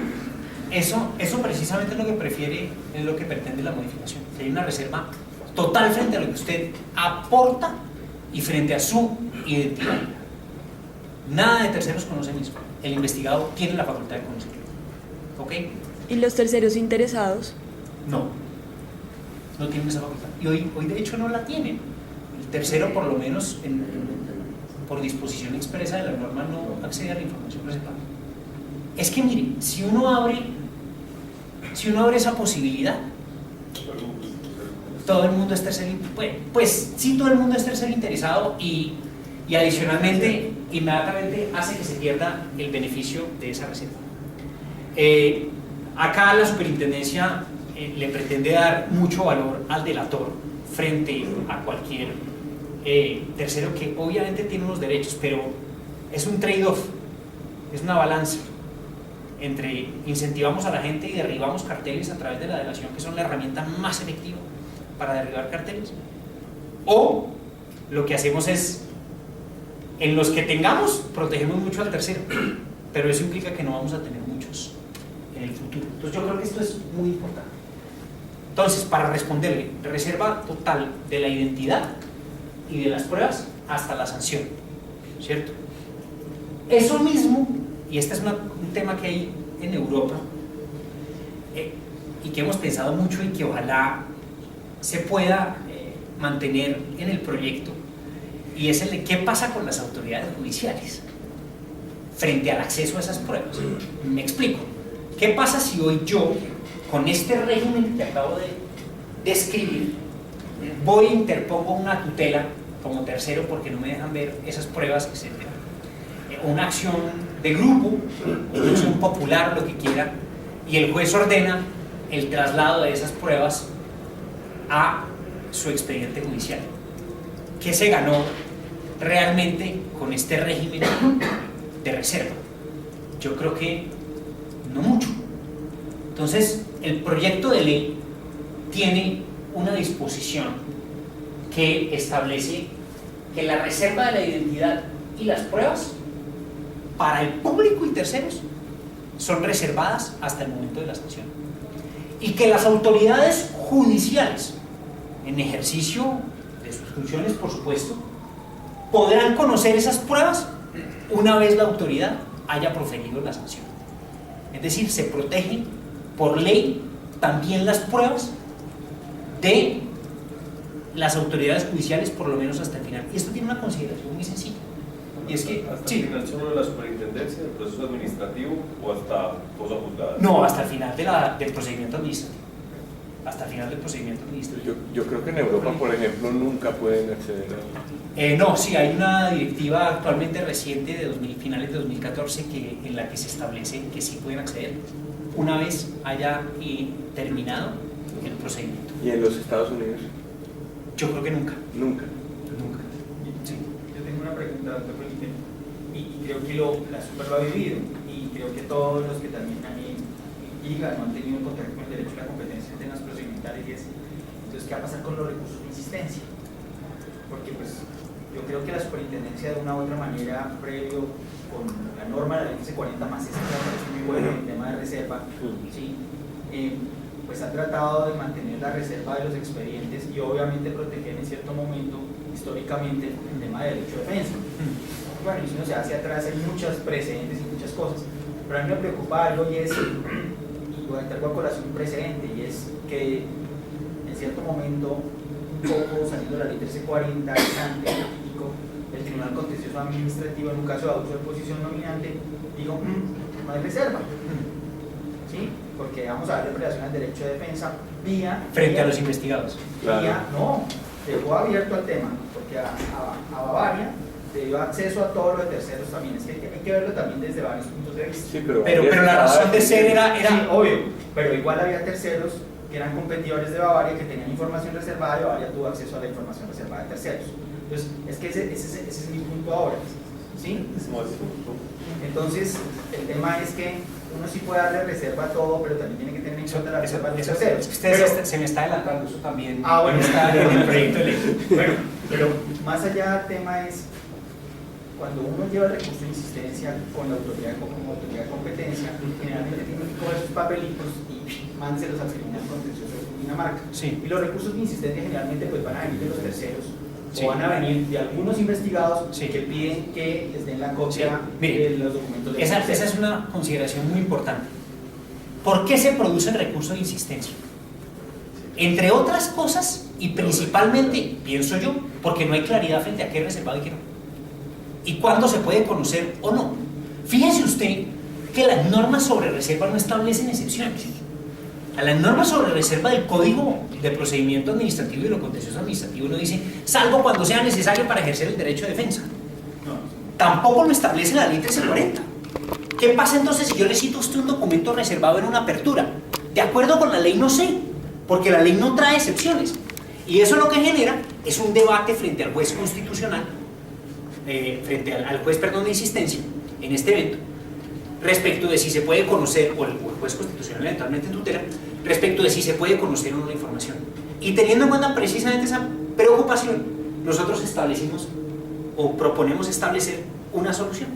eso precisamente es lo que prefiere, es lo que pretende la modificación. Que hay una reserva total frente a lo que usted aporta y frente a su identidad. Nada de terceros conoce mismo. El investigado tiene la facultad de conocerlo. ¿Ok? ¿Y los terceros interesados? No tienen esa facultad. Y hoy de hecho no la tienen. El tercero, por lo menos, por disposición expresa de la norma, no accede a la información reservada. Es que mire, si uno abre esa posibilidad, todo el mundo es tercero, pues sí, todo el mundo es tercero interesado y adicionalmente, inmediatamente hace que se pierda el beneficio de esa reserva. Acá la superintendencia le pretende dar mucho valor al delator frente a cualquier tercero que obviamente tiene unos derechos, pero es un trade-off, es una balanza entre incentivamos a la gente y derribamos carteles a través de la delación, que son la herramienta más efectiva para derribar carteles, o lo que hacemos es, en los que tengamos, protegemos mucho al tercero, pero eso implica que no vamos a tener muchos en el futuro. Entonces yo creo que esto es muy importante. Entonces, para responderle, reserva total de la identidad y de las pruebas hasta la sanción, ¿cierto? Eso mismo, y este es un tema que hay en Europa y que hemos pensado mucho y que ojalá se pueda mantener en el proyecto, y es el de qué pasa con las autoridades judiciales frente al acceso a esas pruebas. Me explico. ¿Qué pasa si hoy yo, con este régimen que acabo de describir, voy e interpongo una tutela como tercero porque no me dejan ver esas pruebas, etc.? Una acción de grupo, una acción popular, lo que quiera, y el juez ordena el traslado de esas pruebas a su expediente judicial. ¿Qué se ganó realmente con este régimen de reserva? Yo creo que no mucho. Entonces, el proyecto de ley tiene una disposición que establece que la reserva de la identidad y las pruebas para el público y terceros son reservadas hasta el momento de la sanción, y que las autoridades judiciales, en ejercicio de sus funciones, por supuesto, podrán conocer esas pruebas una vez la autoridad haya proferido la sanción. Es decir, se protegen por ley también las pruebas de las autoridades judiciales, por lo menos hasta el final. Y esto tiene una consideración muy sencilla, y es que ¿Hasta el final solo de la superintendencia, del proceso administrativo, o hasta cosa juzgada? No, hasta el final del procedimiento administrativo. Hasta el final del procedimiento administrativo. Yo creo que en Europa, por ejemplo, nunca pueden acceder a... No, sí, hay una directiva actualmente reciente de finales de 2014 en la que se establece que sí pueden acceder una vez haya terminado el procedimiento. ¿Y en los Estados Unidos? Yo creo que nunca. Nunca. Nunca. Sí. Yo tengo una pregunta, doctor Felipe, y creo que la Super lo ha vivido, y creo que todos los que también digan o han tenido contacto con el derecho a la competencia en temas procedimentales, y es, entonces, ¿qué va a pasar con los recursos de insistencia? Porque pues yo creo que la superintendencia de una u otra manera, previo con la norma de la ley 1140 más esta que me parece muy bueno en el tema de reserva, ¿sí? Pues ha tratado de mantener la reserva de los expedientes y obviamente proteger en cierto momento históricamente el tema de derecho de defensa. Bueno, y si uno se hace atrás hay muchos precedentes y muchas cosas, pero a mí me preocupa algo y es, y voy a traigo a colación un precedente, y es que en cierto momento, un poco saliendo de la ley 1340, el Tribunal Contencioso Administrativo en un caso de abuso de posición nominante dijo, no hay reserva, ¿sí? Porque vamos a darle prelación al derecho de defensa frente a los investigados. No, dejó abierto al tema, porque a Bavaria le dio acceso a todo lo de terceros también. Es que hay que verlo también desde varios puntos de vista. Sí, pero la razón de ser era... Sí, obvio, pero igual había terceros que eran competidores de Bavaria que tenían información reservada y Bavaria tuvo acceso a la información reservada de terceros. Entonces, es que ese es mi punto ahora, ¿sí? Entonces, el tema es que uno sí puede darle reserva a todo, pero también tiene que tener en cuenta la reserva de los terceros. Se me está adelantando eso también. Bueno, está en el proyecto de ley. Bueno, pero más allá del tema es, cuando uno lleva el recurso de insistencia con la autoridad de competencia, generalmente tiene que coger sus papelitos y mánselos al Tribunal Contencioso de Dinamarca. Sí. Y los recursos de insistencia generalmente pues van a venir de los terceros, sí, o van a venir de algunos investigados, sí, que piden que les den la copia, sí, mire, de los documentos de esa es una consideración muy importante. ¿Por qué se produce el recurso de insistencia? Entre otras cosas, y principalmente, pienso yo, porque no hay claridad frente a qué es reservado y qué no, y cuándo se puede conocer o no. Fíjese usted que las normas sobre reserva no establecen excepciones. A las normas sobre reserva del Código de Procedimiento Administrativo y lo Contencioso Administrativo no dice, salvo cuando sea necesario para ejercer el derecho de defensa. Tampoco lo establece la ley 1340. ¿Qué pasa entonces si yo le cito a usted un documento reservado en una apertura? De acuerdo con la ley no sé, porque la ley no trae excepciones. Y eso lo que genera es un debate frente al juez constitucional, frente al juez, de insistencia en este evento, respecto de si se puede conocer, o el juez constitucional eventualmente en tutela, respecto de si se puede conocer o no la información. Y teniendo en cuenta precisamente esa preocupación, nosotros establecimos o proponemos establecer una solución,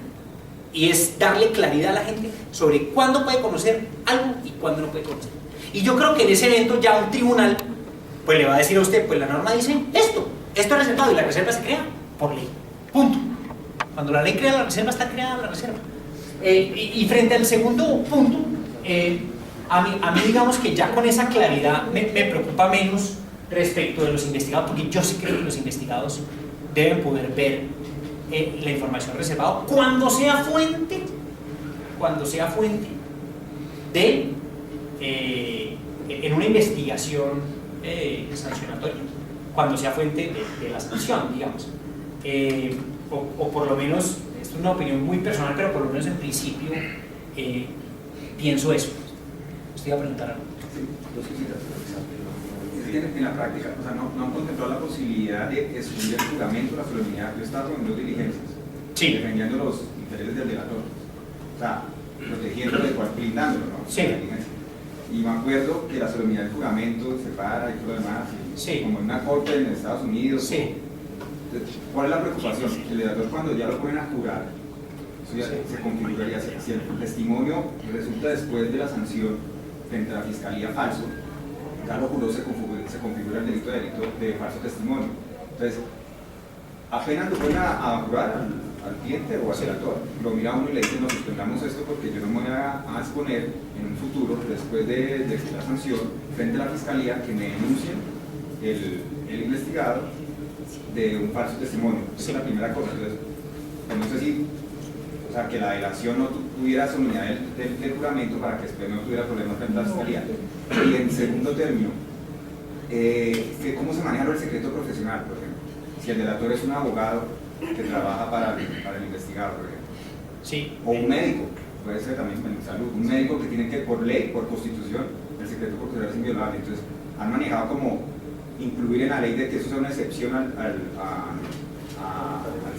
y es darle claridad a la gente sobre cuándo puede conocer algo y cuándo no puede conocer. Y yo creo que en ese evento ya un tribunal pues le va a decir a usted, pues la norma dice esto es reservado y la reserva se crea por ley, punto. Cuando la ley crea la reserva, está creada la reserva. Y frente al segundo punto, a mí digamos que ya con esa claridad me preocupa menos respecto de los investigados, porque yo sí creo que los investigados deben poder ver la información reservada cuando sea fuente de en una investigación sancionatoria, cuando sea fuente de la sanción, digamos, o por lo menos, esto es una opinión muy personal, pero por lo menos en principio pienso eso. ¿Usted iba a preguntar algo? Sí, dos cositas. En la práctica, o sea, no han contemplado la posibilidad de excluir el juramento, la solemnidad. Yo estaba con dos diligencias, sí, defendiendo los intereses del delator, o sea, protegiéndolo, blindándolo, ¿no? Sí. Y me acuerdo que la solemnidad del juramento se para y todo lo demás, y sí, como en una corte en Estados Unidos. Sí. ¿Cuál es la preocupación? El delator, cuando ya lo ponen a jurar, eso ya se configuraría. Si el testimonio resulta después de la sanción frente a la fiscalía falso, ya lo juró, se configura el delito de falso testimonio. Entonces, apenas lo ponen a jurar al cliente o al delator, lo mira uno y le dice, no, suspendamos esto porque yo no me voy a exponer en un futuro, después de la sanción, frente a la fiscalía, que me denuncien el investigado de un falso testimonio. Esa es la primera cosa. Entonces, pues no sé si, o sea, que la delación no tuviera solemnidad del juramento para que después no tuviera problemas frente a la fiscalía. Y en segundo término, ¿cómo se maneja el secreto profesional, por ejemplo? Si el delator es un abogado que trabaja para el investigado, por ejemplo. Sí. O un médico, puede ser también en salud, un médico que tiene que, por ley, por constitución, el secreto profesional es inviolable. Entonces, han manejado como incluir en la ley de que eso sea una excepción al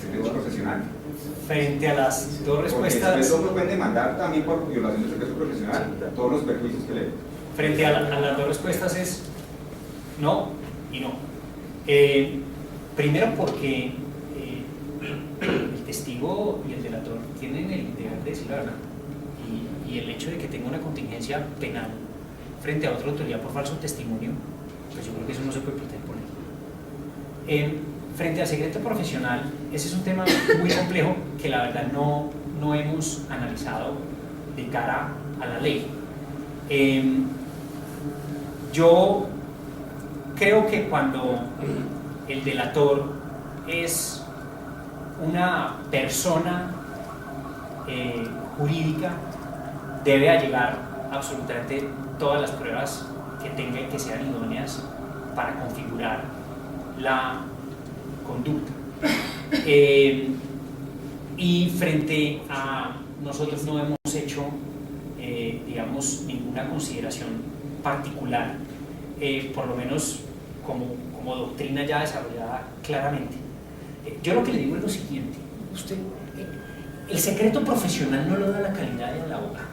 secreto profesional? Frente a las dos Porque respuestas, después lo pueden demandar también por violación del secreto profesional, todos los perjuicios que le... frente a las dos respuestas es no y no. Primero porque el testigo y el delator tienen el deber de decir la verdad, y el hecho de que tenga una contingencia penal frente a otra autoridad por falso testimonio, pues yo creo que eso no se puede pretender poner. Frente al secreto profesional, ese es un tema muy complejo que la verdad no hemos analizado de cara a la ley. Yo creo que cuando el delator es una persona jurídica, debe allegar absolutamente todas las pruebas que tenga y que sean idóneas para configurar la conducta. Y frente a nosotros no hemos hecho, digamos, ninguna consideración particular, por lo menos como doctrina ya desarrollada claramente. Yo lo que le digo es lo siguiente: usted, el secreto profesional no lo da la calidad del abogado,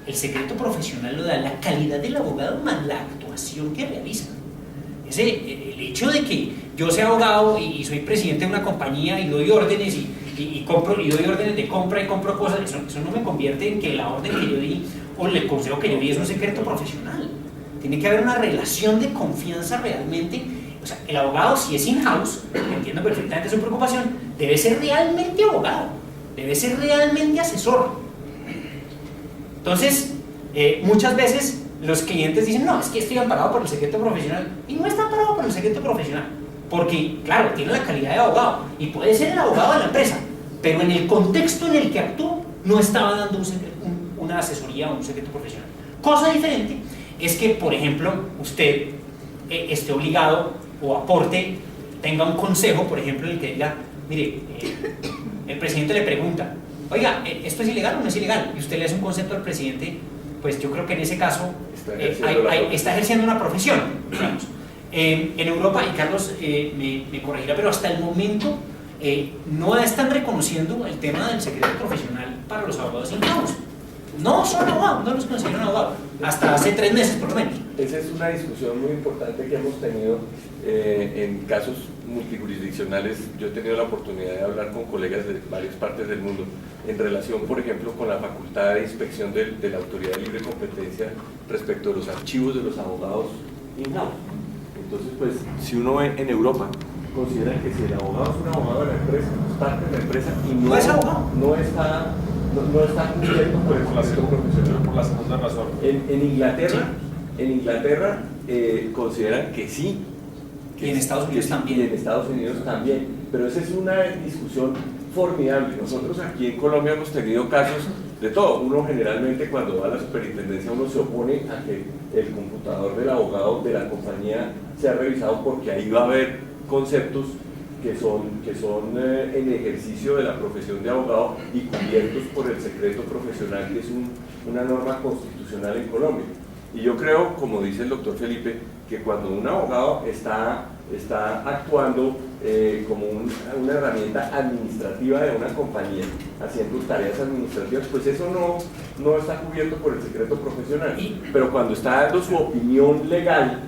el secreto profesional lo da la calidad del abogado más la actuación que realiza. El hecho de que yo sea abogado y soy presidente de una compañía y doy órdenes y compro, y doy órdenes de compra y compro cosas, eso no me convierte en que la orden que yo di o el consejo que yo di es un secreto profesional. Tiene que haber una relación de confianza realmente. O sea, el abogado, si es in-house, entiendo perfectamente su preocupación, debe ser realmente abogado, debe ser realmente asesor. Entonces, muchas veces los clientes dicen, no, es que estoy amparado por el secreto profesional, y no está amparado por el secreto profesional, porque, claro, tiene la calidad de abogado, y puede ser el abogado de la empresa, pero en el contexto en el que actuó, no estaba dando una asesoría o un secreto profesional. Cosa diferente es que, por ejemplo, usted esté obligado o aporte, tenga un consejo, por ejemplo, en el que diga, mire, el presidente le pregunta, oiga, ¿esto es ilegal o no es ilegal? Y usted le hace un concepto al presidente, pues yo creo que en ese caso está ejerciendo una profesión, digamos. En Europa, y Carlos me corregirá, pero hasta el momento no están reconociendo el tema del secreto profesional para los abogados in-house. No son abogados, no los consideran abogados, hasta hace 3 meses por lo menos. Esa es una discusión muy importante que hemos tenido en casos multijurisdiccionales. Yo he tenido la oportunidad de hablar con colegas de varias partes del mundo en relación, por ejemplo, con la facultad de inspección de la Autoridad de Libre Competencia respecto a los archivos de los abogados in-house. Entonces, pues, si uno ve en Europa, consideran que si el abogado es un abogado de la empresa, es parte de la empresa y no es abogado, no está cubierto por el secreto profesional. Por la segunda razón. En Inglaterra consideran que sí. Y en Estados Unidos también. Y en Estados Unidos también. Pero esa es una discusión formidable. Nosotros aquí en Colombia hemos tenido casos de todo. Uno generalmente cuando va a la superintendencia uno se opone a que el computador del abogado de la compañía sea revisado porque ahí va a haber conceptos que son en ejercicio de la profesión de abogado y cubiertos por el secreto profesional, que es una norma constitucional en Colombia. Y yo creo, como dice el doctor Felipe, que cuando un abogado está actuando como una herramienta administrativa de una compañía, haciendo tareas administrativas, pues eso no está cubierto por el secreto profesional. Pero cuando está dando su opinión legal,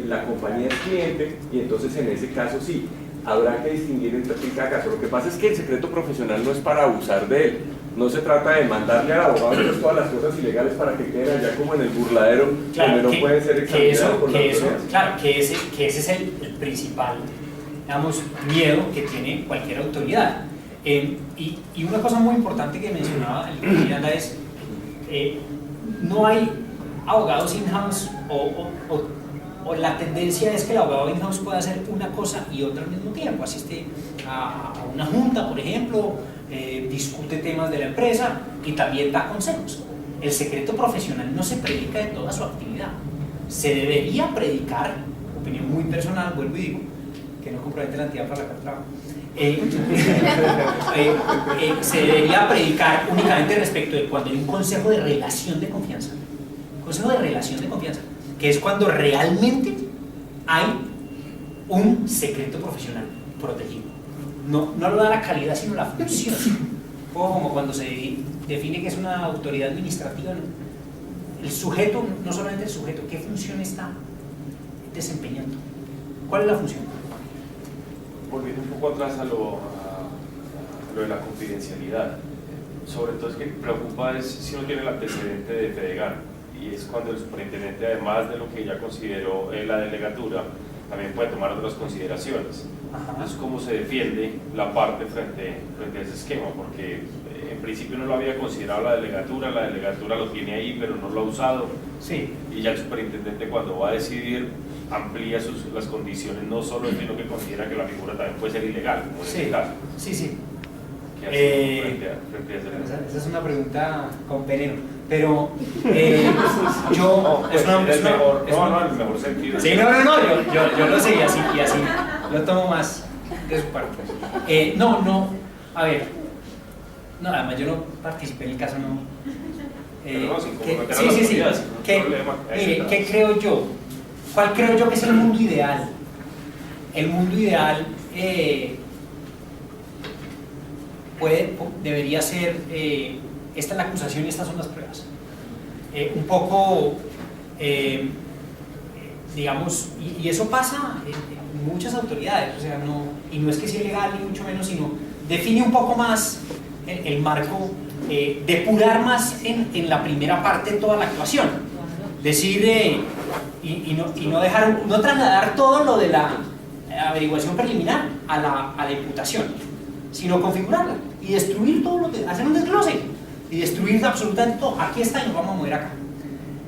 la compañía es cliente, y entonces en ese caso sí, habrá que distinguir entre cada caso. Lo que pasa es que el secreto profesional no es para abusar de él. No se trata de mandarle al abogado todas las cosas ilegales para que queden allá como en el burladero, claro, donde no pueden ser examinados por la autoridad. Claro, que ese es el principal, digamos, miedo que tiene cualquier autoridad. Y una cosa muy importante que mencionaba el doctor Miranda es, no hay abogados in-house o la tendencia es que el abogado in-house pueda hacer una cosa y otra al mismo tiempo. Asiste a una junta, por ejemplo, discute temas de la empresa y también da consejos. El secreto profesional no se predica de toda su actividad. Se debería predicar, opinión muy personal, vuelvo y digo, que no compromete la entidad para la que trabajo. Se debería predicar únicamente respecto de cuando hay un consejo de relación de confianza. Consejo de relación de confianza, que es cuando realmente hay un secreto profesional protegido. No lo da la calidad, sino la función. O como cuando se define que es una autoridad administrativa, el sujeto, no solamente el sujeto, ¿qué función está desempeñando? ¿Cuál es la función? Volviendo un poco atrás a lo de la confidencialidad, sobre todo es que preocupa es si uno tiene el antecedente de Fedegan, y es cuando el superintendente, además de lo que ya consideró la delegatura, también puede tomar otras consideraciones. Entonces, ¿cómo se defiende la parte frente a ese esquema? Porque en principio no lo había considerado la delegatura lo tiene ahí, pero no lo ha usado. Sí. Y ya el superintendente, cuando va a decidir, amplía las condiciones, no solo es sino que considera que la figura también puede ser ilegal, como en este caso. Sí. ¿Qué hace frente a ese tema? Esa es una pregunta con veneno, pero yo... No, el mejor sentido. Sí, no, yo lo sé y así lo tomo más de su parte. A ver, además yo no participé en el caso, no. Mire, ¿qué creo yo? ¿Cuál creo yo que es el mundo ideal? El mundo ideal debería ser, esta es la acusación y estas son las pruebas. Un poco, digamos, y eso pasa en muchas autoridades, o sea, no es que sea ilegal ni mucho menos, sino define un poco más el marco, depurar más en la primera parte toda la actuación, decir, no trasladar todo lo de la averiguación preliminar a la imputación, sino configurarla y destruir todo hacer un desglose y destruir absolutamente todo. Aquí está y nos vamos a mover acá.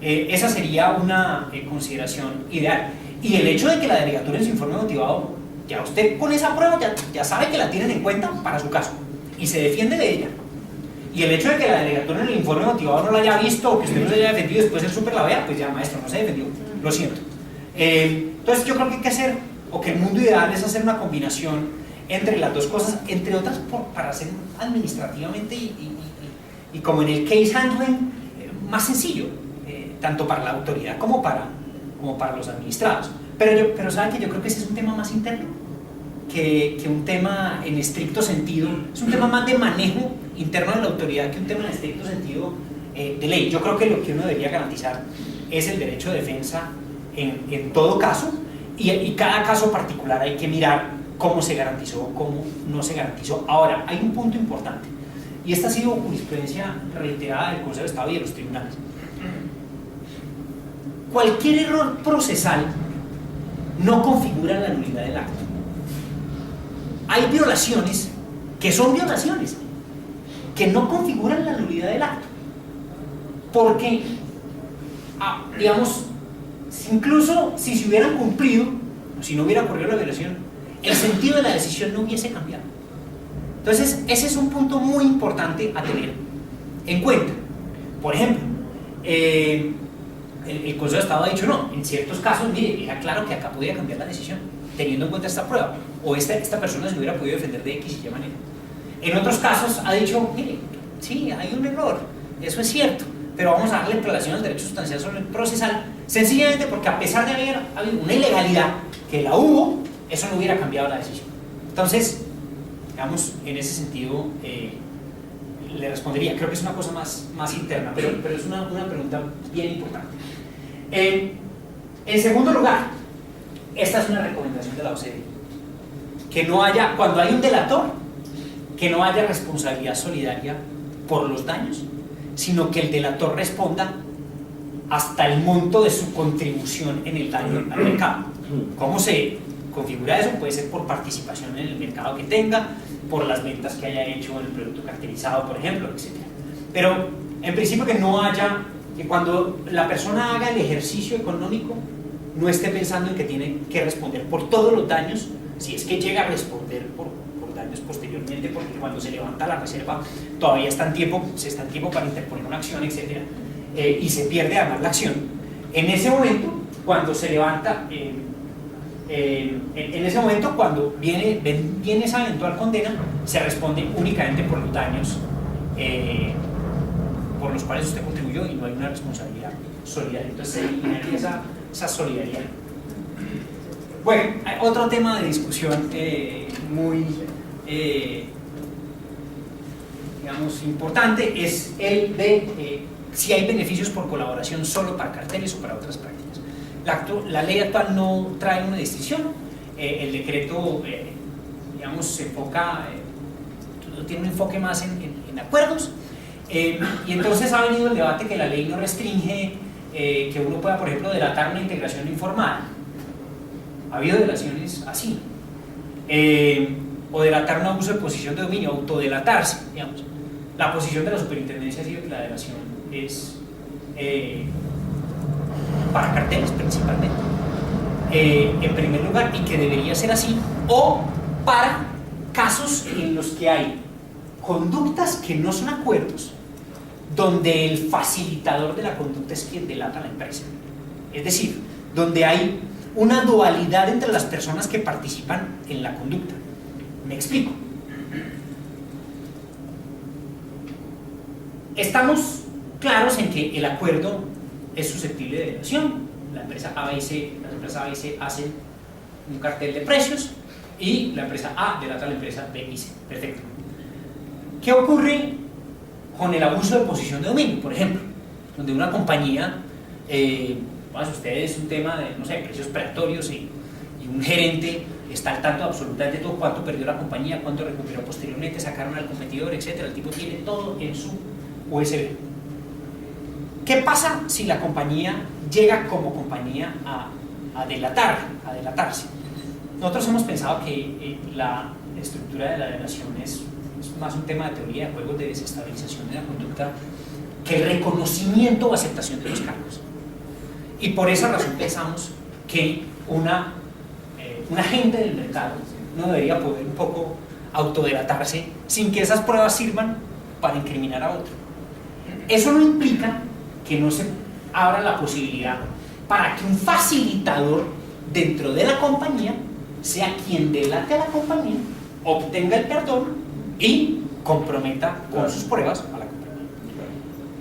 Esa sería una consideración ideal. Y el hecho de que la delegatura en su informe motivado, ya usted con esa prueba ya sabe que la tienen en cuenta para su caso y se defiende de ella. Y el hecho de que la delegatura en el informe motivado no la haya visto o que usted no se haya defendido, después el súper la vea, pues ya maestro, no se defendió, lo siento. Entonces yo creo que hay que hacer, o que el mundo ideal es hacer una combinación entre las dos cosas, entre otras para hacer administrativamente y como en el case handling más sencillo, tanto para la autoridad como para los administrados. Pero saben que yo creo que ese es un tema más interno que un tema en estricto sentido, es un tema más de manejo interno de la autoridad que un tema en estricto sentido de ley. Yo creo que lo que uno debería garantizar es el derecho de defensa en todo caso, y cada caso particular hay que mirar cómo se garantizó, cómo no se garantizó. Ahora, hay un punto importante, y esta ha sido jurisprudencia reiterada del Consejo de Estado y de los tribunales. Cualquier error procesal no configura la nulidad del acto. Hay violaciones que son violaciones, que no configuran la nulidad del acto, porque, digamos, incluso si se hubieran cumplido, o si no hubiera ocurrido la violación, el sentido de la decisión no hubiese cambiado. Entonces, ese es un punto muy importante a tener en cuenta. Por ejemplo, el Consejo de Estado ha dicho no, en ciertos casos, mire, era claro que acá podía cambiar la decisión, teniendo en cuenta esta prueba, o esta persona se hubiera podido defender de X y Y manera. En otros casos ha dicho, mire, sí, hay un error, eso es cierto, pero vamos a darle relación al derecho sustancial sobre el procesal, sencillamente porque a pesar de haber habido una ilegalidad, que la hubo, eso no hubiera cambiado la decisión. Entonces, digamos, en ese sentido, le respondería, creo que es una cosa más interna, pero es una pregunta bien importante. En segundo lugar, esta es una recomendación de la OCDE, que no haya, cuando hay un delator, que no haya responsabilidad solidaria por los daños, sino que el delator responda hasta el monto de su contribución en el daño al mercado. ¿Cómo se configura eso? Puede ser por participación en el mercado que tenga, por las ventas que haya hecho en el producto caracterizado, por ejemplo, etc. Pero en principio que no haya, que cuando la persona haga el ejercicio económico no esté pensando en que tiene que responder por todos los daños, si es que llega a responder por daños posteriormente, porque cuando se levanta la reserva todavía se está en tiempo para interponer una acción, etc. Y se pierde además la acción. En ese momento, cuando se levanta, en ese momento, cuando viene esa eventual condena, se responde únicamente por los daños por los cuales usted contribuyó y no hay una responsabilidad solidaria. Entonces se eliminaría esa solidaridad. Bueno, otro tema de discusión muy, digamos, importante es el de si hay beneficios por colaboración solo para carteles o para otras prácticas. La ley actual no trae una distinción. El decreto, digamos, se enfoca, tiene un enfoque más en acuerdos. Y entonces ha venido el debate que la ley no restringe que uno pueda, por ejemplo, delatar una integración informal. Ha habido delaciones así. O delatar un abuso de posición de dominio, autodelatarse, digamos. La posición de la superintendencia ha sido que la delación es para carteles principalmente, en primer lugar, y que debería ser así, o para casos en los que hay conductas que no son acuerdos, donde el facilitador de la conducta es quien delata a la empresa. Es decir, donde hay una dualidad entre las personas que participan en la conducta. Me explico. Estamos claros en que el acuerdo es susceptible de delación. La empresa A y C, las empresas A y C hacen un cartel de precios y la empresa A delata a la empresa B y C. Perfecto. ¿Qué ocurre con el abuso de posición de dominio, por ejemplo? Donde una compañía, para ustedes un tema de, no sé, precios predatorios y un gerente está al tanto de absolutamente todo, cuánto perdió la compañía, cuánto recuperó posteriormente, sacaron al competidor, etc. El tipo tiene todo en su USB. ¿Qué pasa si la compañía llega como compañía a delatarse? Nosotros hemos pensado que la estructura de la delación es más un tema de teoría de juegos de desestabilización de la conducta que el reconocimiento o aceptación de los cargos. Y por esa razón pensamos que un agente del mercado no debería poder un poco autodelatarse sin que esas pruebas sirvan para incriminar a otro. Eso no implica que no se abra la posibilidad para que un facilitador dentro de la compañía sea quien delate a la compañía, obtenga el perdón y comprometa con sus pruebas a la compañía.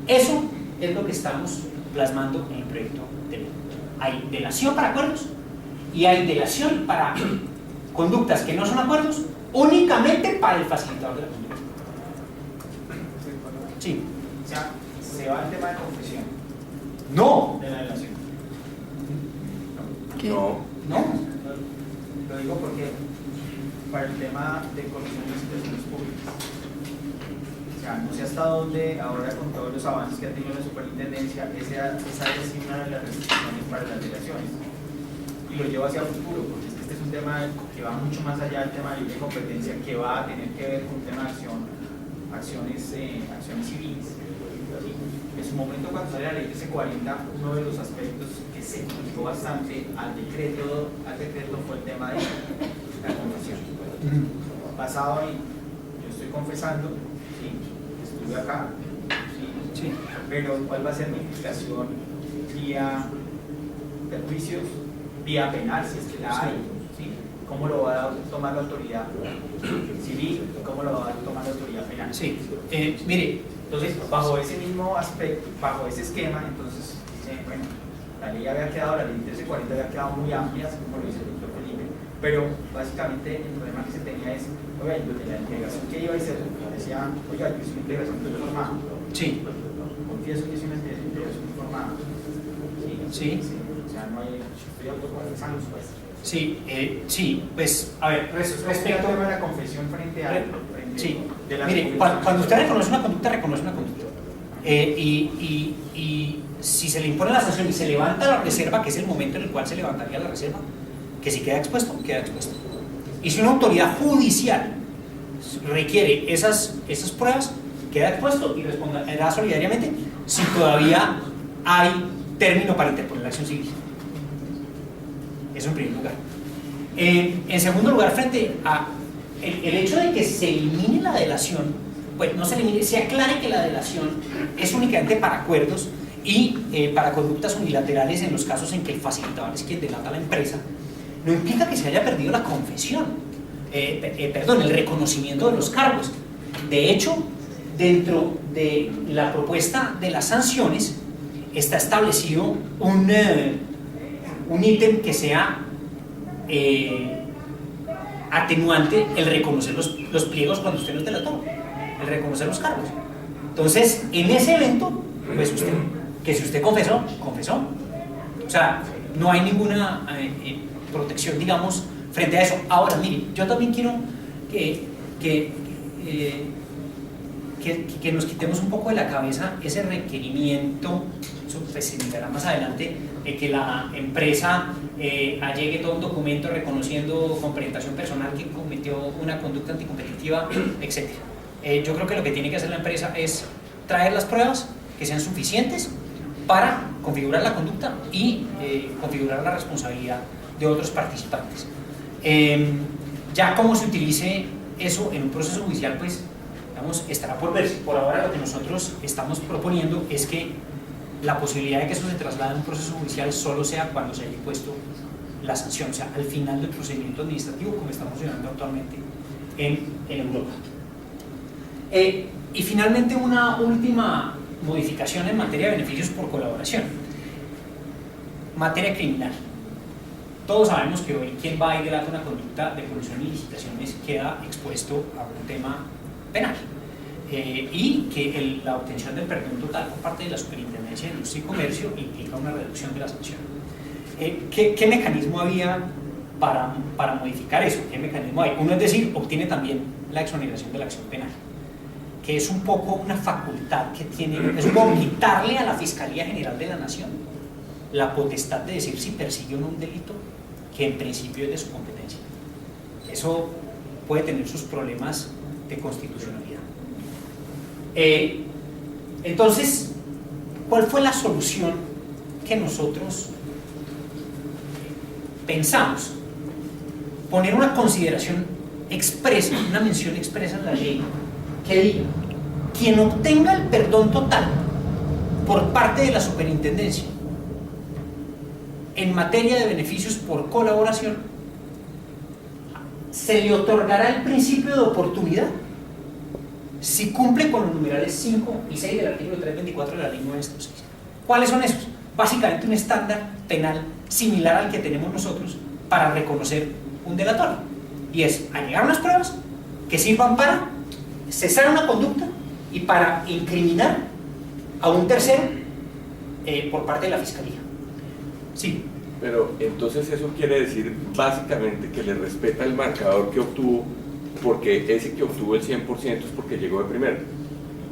Eso es lo que estamos plasmando en el proyecto de ley. Hay delación para acuerdos y hay delación para conductas que no son acuerdos únicamente para el facilitador de la conducta. Sí. O sea, se va el tema de confesión No. de la delación. ¿Qué? No. Lo digo porque para el tema de corrupción de instituciones públicas, o sea, no sé hasta dónde ahora con todos los avances que ha tenido la superintendencia, esa es una de las restricciones para las delaciones. Y lo llevo hacia el futuro, porque este es un tema que va mucho más allá del tema de libre competencia, que va a tener que ver con un tema de acciones civiles. ¿Sí? En su momento, cuando sale la ley de C40, uno de los aspectos que se criticó bastante al decreto fue el tema de la confesión. Basado en, yo estoy confesando, ¿sí? Estuve acá, ¿sí? Pero ¿cuál va a ser mi implicación vía perjuicios, vía penal, si es que la hay? ¿Sí? ¿Cómo lo va a tomar la autoridad civil? ¿Cómo lo va a tomar la autoridad penal? Sí. Mire, entonces, bajo ese mismo aspecto, bajo ese esquema, entonces, bueno, la ley había quedado, la ley 1340 había quedado muy amplia, como lo dice el doctor Felipe, pero básicamente el problema que se tenía es, oiga, la integración que iba a ser, decía, oiga, yo hice una integración informada. sí. Confieso que hice una integración informada. Sí. O sea, no hay, estoy autoconfesando, pues. Sí, pues, a ver, Respecto al tema de la confesión frente a... Sí, mire, cuando usted reconoce una conducta, reconoce una conducta. Y si se le impone la sanción y se levanta la reserva, que es el momento en el cual se levantaría la reserva, que si queda expuesto, queda expuesto. Y si una autoridad judicial requiere esas pruebas, queda expuesto y responderá solidariamente si todavía hay término para interponer la acción civil. Eso en primer lugar. En segundo lugar, frente a el hecho de que se elimine la delación, pues no se elimine, se aclare que la delación es únicamente para acuerdos y para conductas unilaterales en los casos en que el facilitador es quien delata a la empresa, no implica que se haya perdido la confesión, el reconocimiento de los cargos. De hecho, dentro de la propuesta de las sanciones está establecido un ítem que sea atenuante el reconocer los pliegos cuando usted los delató, el reconocer los cargos. Entonces, en ese evento, pues usted, que si usted confesó, confesó. O sea, no hay ninguna protección, digamos, frente a eso. Ahora, mire, yo también quiero que nos quitemos un poco de la cabeza ese requerimiento, pues se mirará más adelante, de que la empresa allegue todo un documento reconociendo con presentación personal que cometió una conducta anticompetitiva, etc. Yo creo que lo que tiene que hacer la empresa es traer las pruebas que sean suficientes para configurar la conducta y configurar la responsabilidad de otros participantes. Ya cómo se utilice eso en un proceso judicial, pues, digamos, estará por verse. Por ahora lo que nosotros estamos proponiendo es que la posibilidad de que eso se traslade a un proceso judicial solo sea cuando se haya impuesto la sanción, o sea, al final del procedimiento administrativo, como está funcionando actualmente en Europa. Y finalmente una última modificación en materia de beneficios por colaboración. Materia criminal. Todos sabemos que hoy quien va y delata una conducta de colusión y licitaciones queda expuesto a un tema penal. Y que la obtención del perdón total por parte de la Superintendencia de Industria y Comercio implica una reducción de la sanción. ¿Qué mecanismo había para modificar eso? ¿Qué mecanismo hay? Uno es decir, obtiene también la exoneración de la acción penal, que es un poco una facultad que tiene, es un poco quitarle a la Fiscalía General de la Nación la potestad de decir si persigue o no un delito que en principio es de su competencia. Eso puede tener sus problemas de constitucionalidad. Entonces, ¿cuál fue la solución que nosotros pensamos? Poner una consideración expresa, una mención expresa en la ley que diga: quien obtenga el perdón total por parte de la Superintendencia en materia de beneficios por colaboración, se le otorgará el principio de oportunidad si cumple con los numerales 5 y 6 del artículo 324 de la ley 906. ¿Cuáles son esos? Básicamente un estándar penal similar al que tenemos nosotros para reconocer un delator, y es allegar unas pruebas que sirvan para cesar una conducta y para incriminar a un tercero por parte de la Fiscalía. Sí. Pero entonces eso quiere decir básicamente que le respeta el marcador que obtuvo, porque ese que obtuvo el 100% es porque llegó de primero.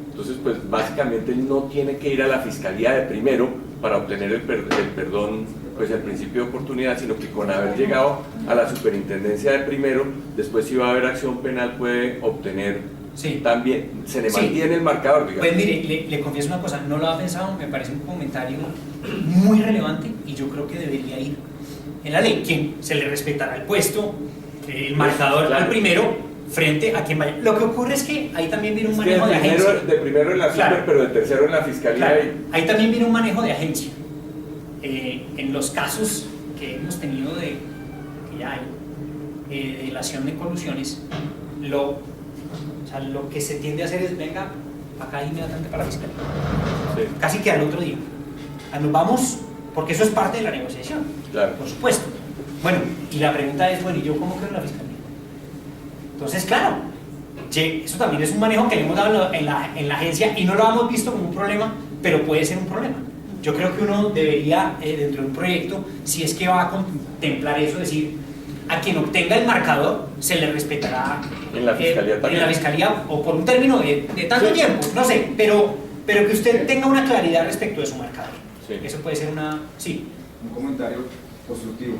Entonces, pues básicamente no tiene que ir a la Fiscalía de primero para obtener el perdón, pues el principio de oportunidad, sino que con haber llegado a la Superintendencia de primero, después si va a haber acción penal puede obtener, sí, también, se le mantiene el marcador, digamos. Pues mire, le confieso una cosa, no lo había pensado, me parece un comentario muy relevante y yo creo que debería ir en la ley. Quien se le respetará el puesto, el marcador, claro, al primero, frente a quien vaya. Lo que ocurre es que ahí también viene un manejo de agencia. De primero en la claro, super, pero de tercero en la Fiscalía. Claro, ahí también viene un manejo de agencia. En los casos que hemos tenido que ya hay, de delación de colusiones, lo que se tiende a hacer es: venga, acá inmediatamente para la Fiscalía. Sí. Casi que al otro día. Nos vamos, porque eso es parte de la negociación, claro, por supuesto. Bueno, y la pregunta es: bueno, ¿y yo cómo creo en la Fiscalía? Entonces, claro, eso también es un manejo que le hemos dado en la agencia y no lo hemos visto como un problema, pero puede ser un problema. Yo creo que uno debería, dentro de un proyecto, si es que va a contemplar eso, decir: a quien obtenga el marcador se le respetará en la Fiscalía, en la Fiscalía, o por un término de tanto, sí, tiempo, no sé, pero que usted tenga una claridad respecto de su marcador. Sí. Eso puede ser una... Sí. Un comentario constructivo.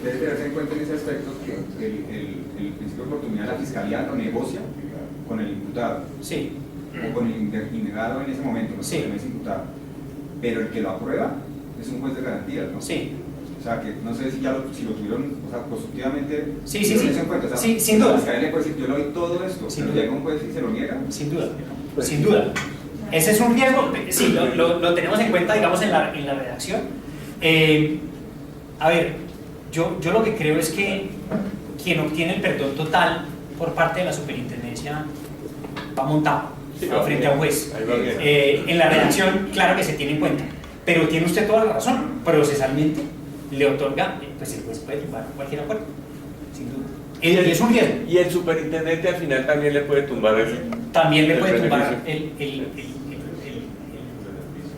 Debe tenerse en cuenta en ese aspecto que el principio de oportunidad la Fiscalía lo negocia con el imputado, sí, o con el indagado en ese momento, no, sí, es imputado, pero el que lo aprueba es un juez de garantías, ¿no? Sí. O sea, que no sé si lo tuvieron, o sea, constructivamente, sí, sí, sí, en cuenta. O sea, sí, sin duda. La Fiscalía le puede decir: yo le doy todo esto, sin pero duda, llega un juez y se lo niega. Sin duda, pues, sin duda. Ese es un riesgo, sí, lo tenemos en cuenta, digamos, en la redacción. A ver, yo lo que creo es que quien obtiene el perdón total por parte de la Superintendencia va montado, sí, frente a un juez. En la redacción, claro que se tiene en cuenta, pero tiene usted toda la razón. Procesalmente, le otorga, pues el juez puede tumbar cualquier acuerdo, sin duda. Y es un riesgo. Y el superintendente al final también le puede tumbar También le el puede tumbar beneficio.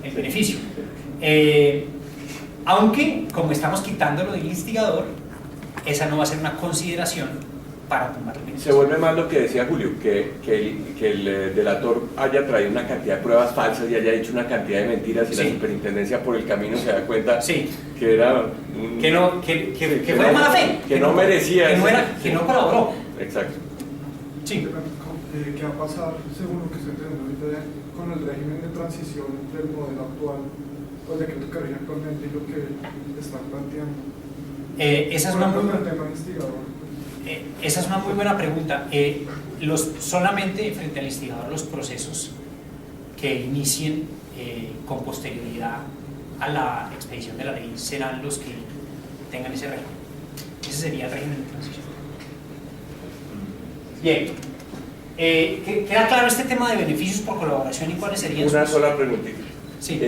el beneficio. Aunque, como estamos quitándolo del instigador, esa no va a ser una consideración para tumbar el beneficio. Se vuelve más lo que decía Julio, que el delator haya traído una cantidad de pruebas falsas y haya dicho una cantidad de mentiras y Sí. la superintendencia por el camino se da cuenta Sí. que era Que fue de mala fe. que no merecía que no colaboró. Exacto. Sí. ¿Qué va a pasar, según lo que estoy entendiendo ahorita, con el régimen de transición entre el modelo actual, o el decreto que rige actualmente y lo que están planteando? Esa es una muy buena tema instigador. Esa es una muy buena pregunta. Solamente frente al instigador, los procesos que inicien con posterioridad a la expedición de la ley serán los que tengan ese régimen. Ese sería el régimen de transición. Bien. ¿Queda claro este tema de beneficios por colaboración y cuáles serían Una sus? sola preguntita. Sí.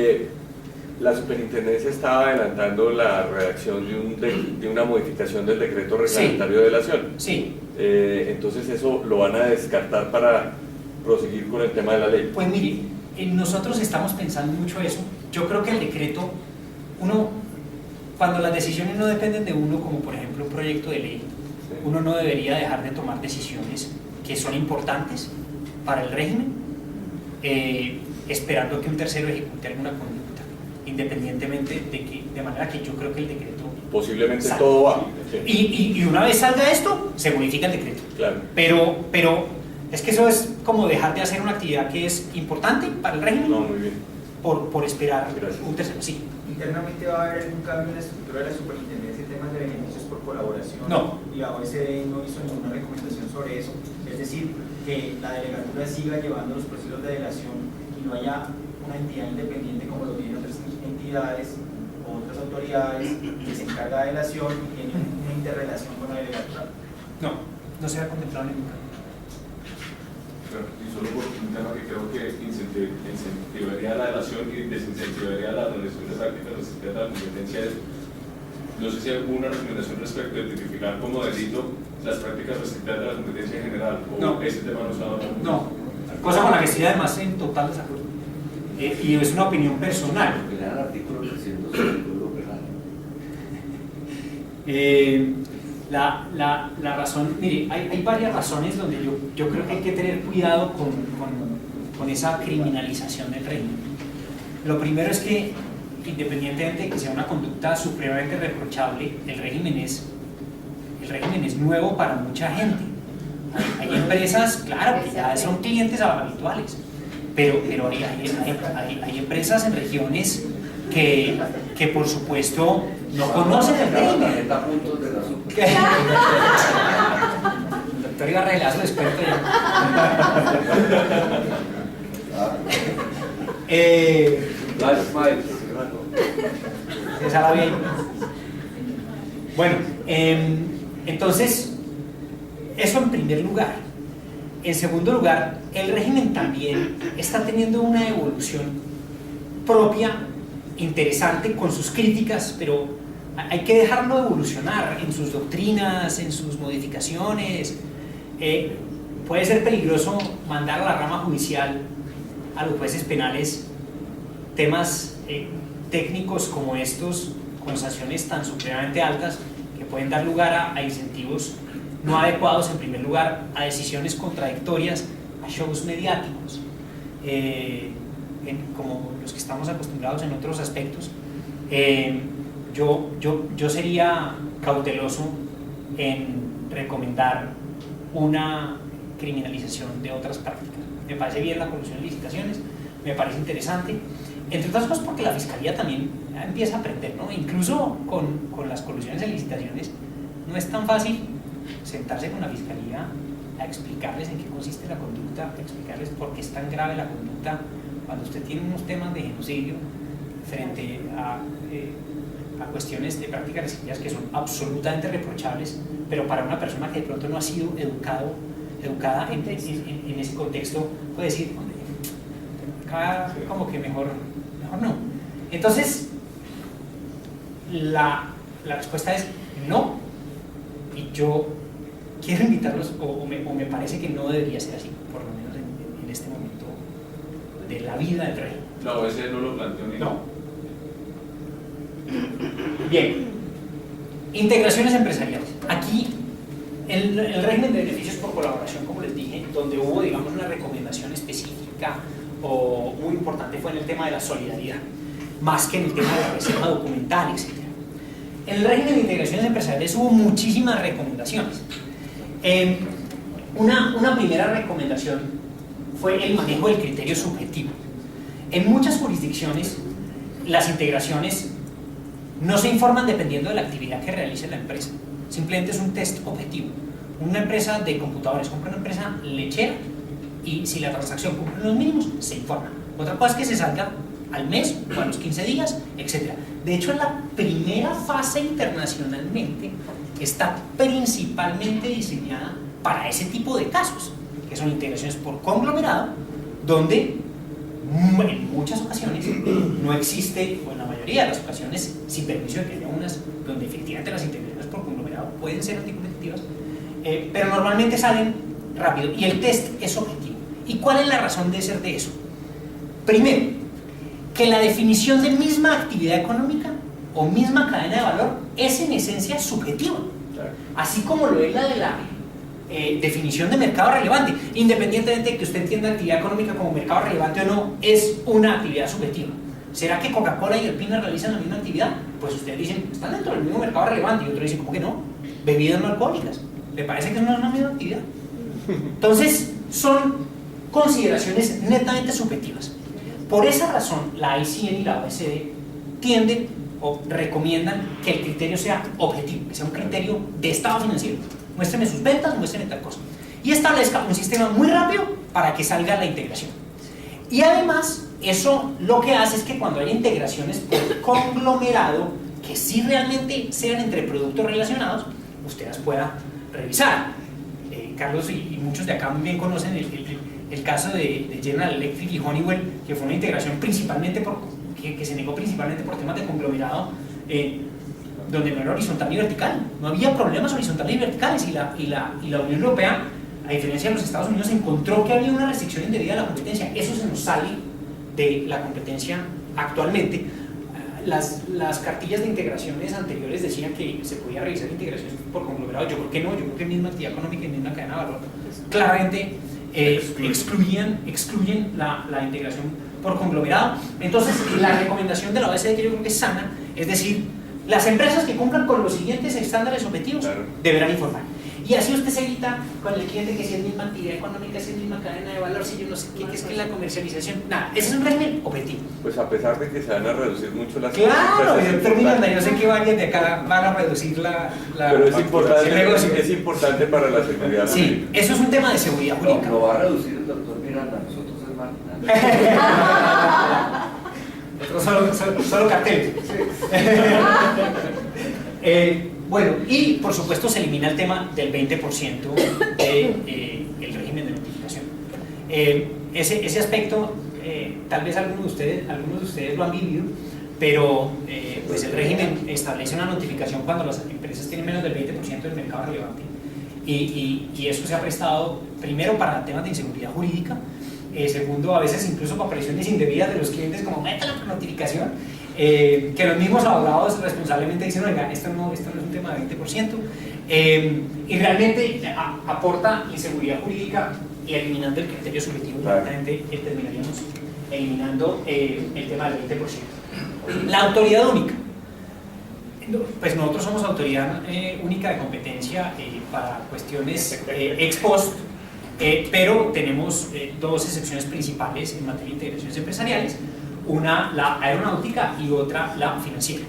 La superintendencia estaba adelantando la redacción de una modificación del decreto reglamentario de delación. Sí. Entonces eso lo van a descartar para proseguir con el tema de la ley. Pues mire, nosotros estamos pensando mucho eso. Yo creo que el decreto, cuando las decisiones no dependen de uno, como por ejemplo un proyecto de ley, uno no debería dejar de tomar decisiones que son importantes para el régimen, esperando que un tercero ejecute alguna conducta, independientemente de manera que yo creo que el decreto Posiblemente salga. todo va. Sí. Y una vez salga esto, se modifica el decreto. Claro. Pero es que eso es como dejar de hacer una actividad que es importante para el régimen No, muy bien. por esperar Gracias. un tercero. Sí. Internamente va a haber algún cambio en la estructura de la superintendencia en temas de beneficios por colaboración. No. Y la OECD no hizo ninguna recomendación sobre eso. Es decir, que la delegatura siga llevando los procesos de delación y no haya una entidad independiente como lo tienen otras entidades o otras autoridades que se encarga de delación y tiene una interrelación con la delegatura. No se ha contemplado ningún cambio. Y solo por un tema que creo que incentivaría la delación y desincentivaría la resolución de prácticas restrictivas de la competencia es, no sé si hay alguna recomendación respecto de tipificar como delito las prácticas restrictivas de la competencia en general, o No. ese tema no se ha dado. No, cosa con la que estoy además en total desacuerdo. Y es una opinión personal. El artículo 300 del Código Penal. La razón, mire, hay varias razones donde yo creo que hay que tener cuidado con esa criminalización del régimen. Lo primero es que, independientemente de que sea una conducta supremamente reprochable, el régimen es nuevo para mucha gente. Hay empresas, claro, que ya son clientes habituales, pero hay empresas en regiones que por supuesto no conocen el régimen. ¿Qué? El doctor Ibarrelazo experto ya. Esa la vi ahí. Bueno, entonces, eso en primer lugar. En segundo lugar, el régimen también está teniendo una evolución propia, interesante, con sus críticas, pero hay que dejarlo evolucionar en sus doctrinas, en sus modificaciones. Puede ser peligroso mandar a la rama judicial, a los jueces penales, temas técnicos como estos, con sanciones tan supremamente altas que pueden dar lugar a incentivos no adecuados, en primer lugar, a decisiones contradictorias, a shows mediáticos, como los que estamos acostumbrados en otros aspectos. Yo sería cauteloso en recomendar una criminalización de otras prácticas. Me parece bien la colusión de licitaciones, me parece interesante, entre otras cosas porque la Fiscalía también empieza a aprender, ¿no? Incluso con las colusiones de licitaciones no es tan fácil sentarse con la Fiscalía a explicarles en qué consiste la conducta, a explicarles por qué es tan grave la conducta cuando usted tiene unos temas de genocidio frente a cuestiones de prácticas restrictivas que son absolutamente reprochables, pero para una persona que de pronto no ha sido educada en ese contexto puede decir, acá como que mejor no. Entonces, la la respuesta es no, y yo quiero invitarlos, o me parece que no debería ser así, por lo menos en este momento de la vida del régimen. La OECD no lo planteó ni. No. Bien, integraciones empresariales. Aquí el régimen de beneficios por colaboración, como les dije, donde hubo, digamos, una recomendación específica o muy importante fue en el tema de la solidaridad, más que en el tema de la reserva documental, etc. En el régimen de integraciones empresariales hubo muchísimas recomendaciones. Una primera recomendación fue el manejo del criterio subjetivo. En muchas jurisdicciones, las integraciones no se informan dependiendo de la actividad que realice la empresa. Simplemente es un test objetivo. Una empresa de computadores compra una empresa lechera y si la transacción cumple los mínimos, se informa. Otra cosa es que se salga al mes o a los 15 días, etc. De hecho, la primera fase internacionalmente está principalmente diseñada para ese tipo de casos, que son integraciones por conglomerado, donde en muchas ocasiones no existe, o en la mayoría de las ocasiones, sin permiso de que haya unas donde efectivamente las integraciones por conglomerado pueden ser anticompetitivas, pero normalmente salen rápido y el test es objetivo. ¿Y cuál es la razón de ser de eso? Primero, que la definición de misma actividad económica o misma cadena de valor es en esencia subjetiva, así como lo es la de la definición de mercado relevante, independientemente de que usted entienda actividad económica como mercado relevante o no, es una actividad subjetiva. ¿Será que Coca-Cola y el PINA realizan la misma actividad? Pues ustedes dicen, están dentro del mismo mercado relevante, y otros dicen, ¿cómo que no? Bebidas no alcohólicas. ¿Le parece que no es una misma actividad? Entonces, son consideraciones netamente subjetivas. Por esa razón, la ICN y la OECD tienden o recomiendan que el criterio sea objetivo, que sea un criterio de estado financiero. Muéstreme sus ventas, muéstreme tal cosa. Y establezca un sistema muy rápido para que salga la integración. Y además, eso lo que hace es que cuando haya integraciones por conglomerado, que sí realmente sean entre productos relacionados, usted las pueda revisar. Carlos y muchos de acá muy bien conocen el caso de General Electric y Honeywell, que fue una integración principalmente que se negó principalmente por temas de conglomerado, donde no era horizontal ni vertical, no había problemas horizontales y verticales, y la Unión Europea, a diferencia de los Estados Unidos, encontró que había una restricción indebida de la competencia. Eso se nos sale de la competencia actualmente. Las cartillas de integraciones anteriores decían que se podía revisar integraciones por conglomerado. Yo creo que no, yo creo que misma actividad económica y misma cadena de valor claramente excluyen la integración por conglomerado. Entonces, la recomendación de la OECD, que yo creo que es sana, es decir, las empresas que cumplan con los siguientes estándares objetivos deberán informar. Y así usted se evita con el cliente que si es misma actividad económica, si es misma cadena de valor, si yo no sé qué, que es que la comercialización. Nada, ese es un régimen objetivo. Pues a pesar de que se van a reducir mucho las claro, doctor Miranda, yo sé que varias de acá van a reducir la pero es importante para la seguridad jurídica. Sí, eso es un tema de seguridad jurídica. No, lo va a reducir el doctor Miranda, nosotros es marginal. Solo carteles. Bueno, y por supuesto se elimina el tema del 20% del régimen de notificación. Ese aspecto, tal vez algunos de ustedes lo han vivido, pero pues el régimen establece una notificación cuando las empresas tienen menos del 20% del mercado relevante. Y eso se ha prestado primero para temas de inseguridad jurídica, segundo, a veces incluso para presiones indebidas de los clientes, como métala por notificación, que los mismos abogados responsablemente dicen, oiga, esto no es un tema de 20%, y realmente aporta inseguridad jurídica y eliminando el criterio subjetivo, directamente terminaríamos eliminando el tema del 20%. La autoridad única. Pues nosotros somos autoridad única de competencia para cuestiones ex post, pero tenemos dos excepciones principales en materia de integraciones empresariales, una la aeronáutica y otra la financiera.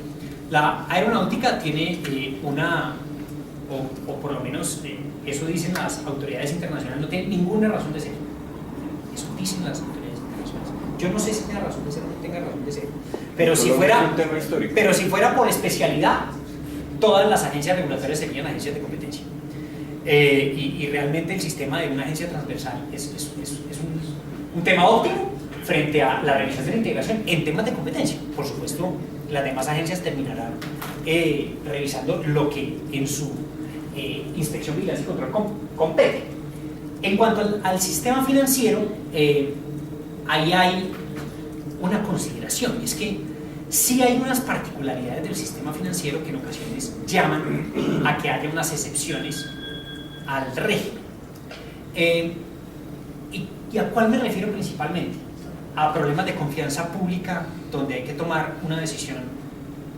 La aeronáutica tiene o por lo menos eso dicen las autoridades internacionales, no tiene ninguna razón de ser. Eso dicen las autoridades internacionales. Yo no sé si tenga razón de ser o no tenga razón de ser, pero si fuera por especialidad, todas las agencias regulatorias serían agencias de competencia. Y realmente el sistema de una agencia transversal es un tema óptimo frente a la realización de integración en temas de competencia. Por supuesto, las demás agencias terminarán revisando lo que en su inspección, vigilancia y control compete. En cuanto al sistema financiero, ahí hay una consideración, y es que sí hay unas particularidades del sistema financiero que en ocasiones llaman a que haya unas excepciones al régimen. ¿Y a cuál me refiero principalmente? A problemas de confianza pública, donde hay que tomar una decisión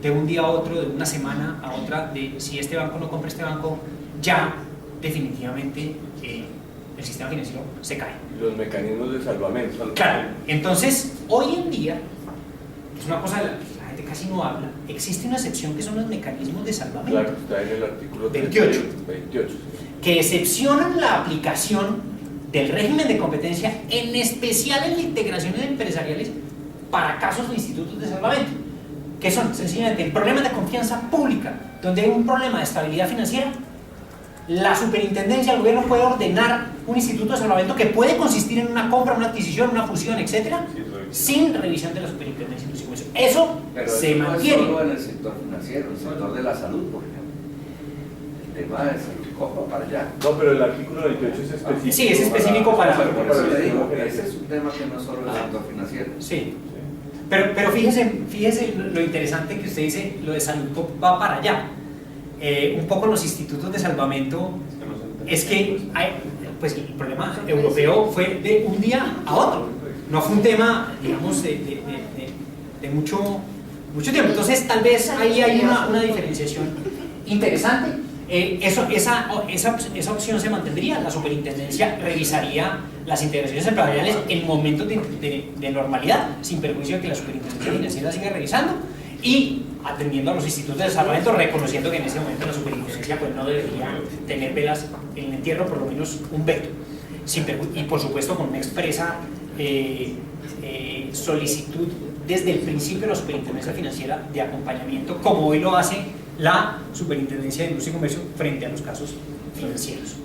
de un día a otro, de una semana a otra, de si este banco no compra este banco, ya definitivamente el sistema financiero se cae. Los mecanismos de salvamento. Claro, entonces hoy en día, es una cosa de la que la gente casi no habla, existe una excepción que son los mecanismos de salvamento. Claro, está en el artículo 28, 28. que excepcionan la aplicación del régimen de competencia, en especial en las integraciones empresariales para casos de institutos de salvamento, que son sencillamente problemas de confianza pública, donde hay un problema de estabilidad financiera. La superintendencia, el gobierno puede ordenar un instituto de salvamento que puede consistir en una compra, una adquisición, una fusión, etcétera, sin revisión de la superintendencia. Eso pero se eso mantiene. no es solo en el sector financiero, el sector de la salud, por ejemplo. El tema de salud copa para allá. No, pero el artículo 28 es específico. Sí, es específico para Por eso le digo, ese es un tema que no es solo el sector financiero. Sí. Pero fíjese lo interesante que usted dice, lo de salud va para allá. Un poco los institutos de salvamento es que pues el problema europeo fue de un día a otro, no fue un tema, digamos, de mucho tiempo. Entonces tal vez ahí hay una diferenciación interesante. Esa opción se mantendría. La superintendencia revisaría las integraciones empresariales en momentos de normalidad, sin perjuicio de que la superintendencia financiera siga revisando y atendiendo a los institutos de salvamento, reconociendo que en ese momento la superintendencia pues no debería tener velas en el entierro, por lo menos un veto, y por supuesto con una expresa solicitud desde el principio de la superintendencia financiera de acompañamiento, como hoy lo hace la Superintendencia de Industria y Comercio frente a los casos financieros.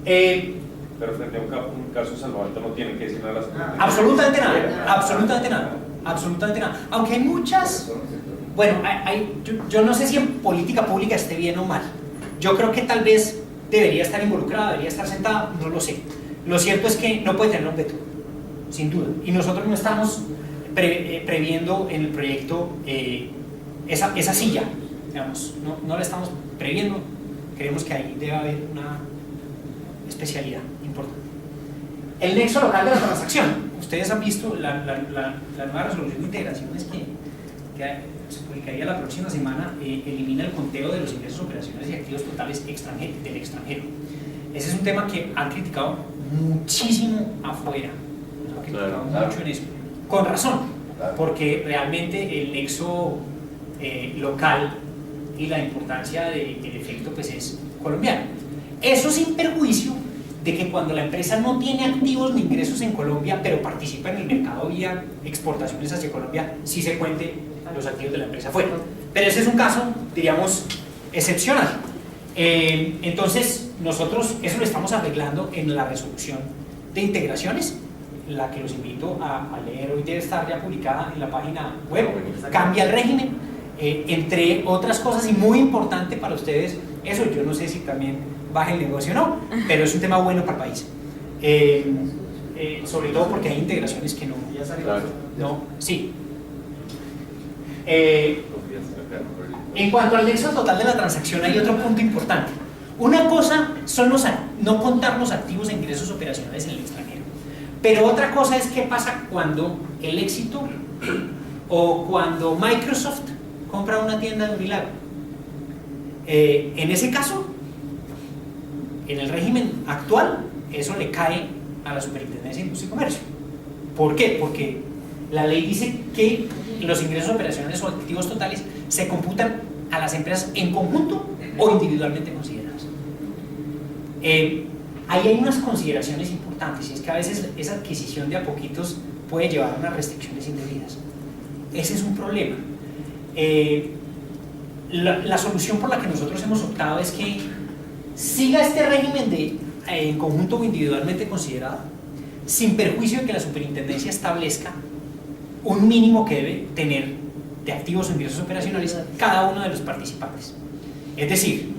Pero frente a un caso de salvamento no tienen que decir nada. Absolutamente nada. Aunque hay muchas, bueno, yo no sé si en política pública esté bien o mal. Yo creo que tal vez debería estar involucrada, debería estar sentada, no lo sé. Lo cierto es que no puede tener un veto, sin duda. Y nosotros no estamos previendo en el proyecto esa silla, digamos, no la estamos previendo. Creemos que ahí debe haber una especialidad importante. El nexo local de la transacción. Ustedes han visto la nueva resolución de integraciones que se publicaría la próxima semana, elimina el conteo de los ingresos, operaciones y activos totales del extranjero. Ese es un tema que han criticado muchísimo afuera. Nos han criticado mucho en eso. Con razón, porque realmente el nexo local y la importancia del efecto pues es colombiano. Eso sin perjuicio de que cuando la empresa no tiene activos ni ingresos en Colombia, pero participa en el mercado vía exportaciones hacia Colombia, sí se cuente los activos de la empresa fuera. Pero ese es un caso, diríamos, excepcional. Entonces, nosotros eso lo estamos arreglando en la resolución de integraciones, la que los invito a leer. Hoy debe estar ya publicada en la página web. Cambia el régimen, entre otras cosas, y muy importante para ustedes, eso yo no sé si también baja el negocio o no, pero es un tema bueno para el país. Sobre todo porque hay integraciones que no. Sí. En cuanto al nexo total de la transacción, hay otro punto importante. Una cosa son no contar los activos e ingresos operacionales en el extranjero, pero otra cosa es qué pasa cuando el éxito o cuando Microsoft compra una tienda de Unilago. En ese caso, en el régimen actual, eso le cae a la Superintendencia de Industria y Comercio. ¿Por qué? Porque la ley dice que los ingresos operacionales o activos totales se computan a las empresas en conjunto o individualmente consideradas. Ahí hay unas consideraciones importantes, y es que a veces esa adquisición de a poquitos puede llevar a unas restricciones indebidas. Ese es un problema. La solución por la que nosotros hemos optado es que siga este régimen de en conjunto o individualmente considerado, sin perjuicio de que la superintendencia establezca un mínimo que debe tener de activos o ingresos operacionales cada uno de los participantes. Es decir,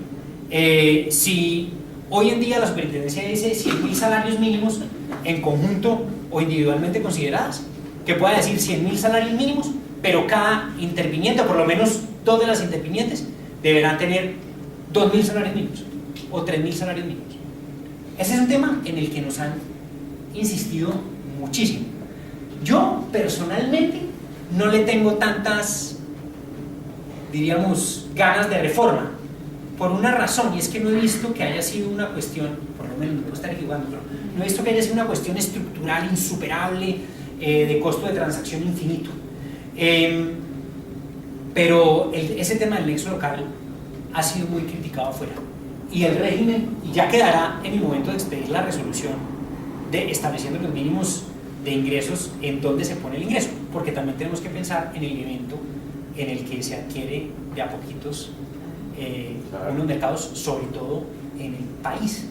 si hoy en día la superintendencia dice 100.000 salarios mínimos en conjunto o individualmente consideradas, que pueda decir 100.000 salarios mínimos, pero cada interviniente, o por lo menos 2 de las intervinientes, deberán tener 2.000 salarios mínimos o 3.000 salarios mínimos. Ese es un tema en el que nos han insistido muchísimo. Yo personalmente no le tengo tantas, diríamos, ganas de reforma, por una razón, y es que no he visto que haya sido una cuestión, por lo menos me puedo estar equivocando, pero no he visto que haya sido una cuestión estructural insuperable, de costo de transacción infinito. Pero ese tema del nexo local ha sido muy criticado afuera, y el régimen ya quedará en el momento de expedir la resolución de estableciendo los mínimos de ingresos en donde se pone el ingreso, porque también tenemos que pensar en el evento en el que se adquiere de a poquitos unos mercados, sobre todo en el país,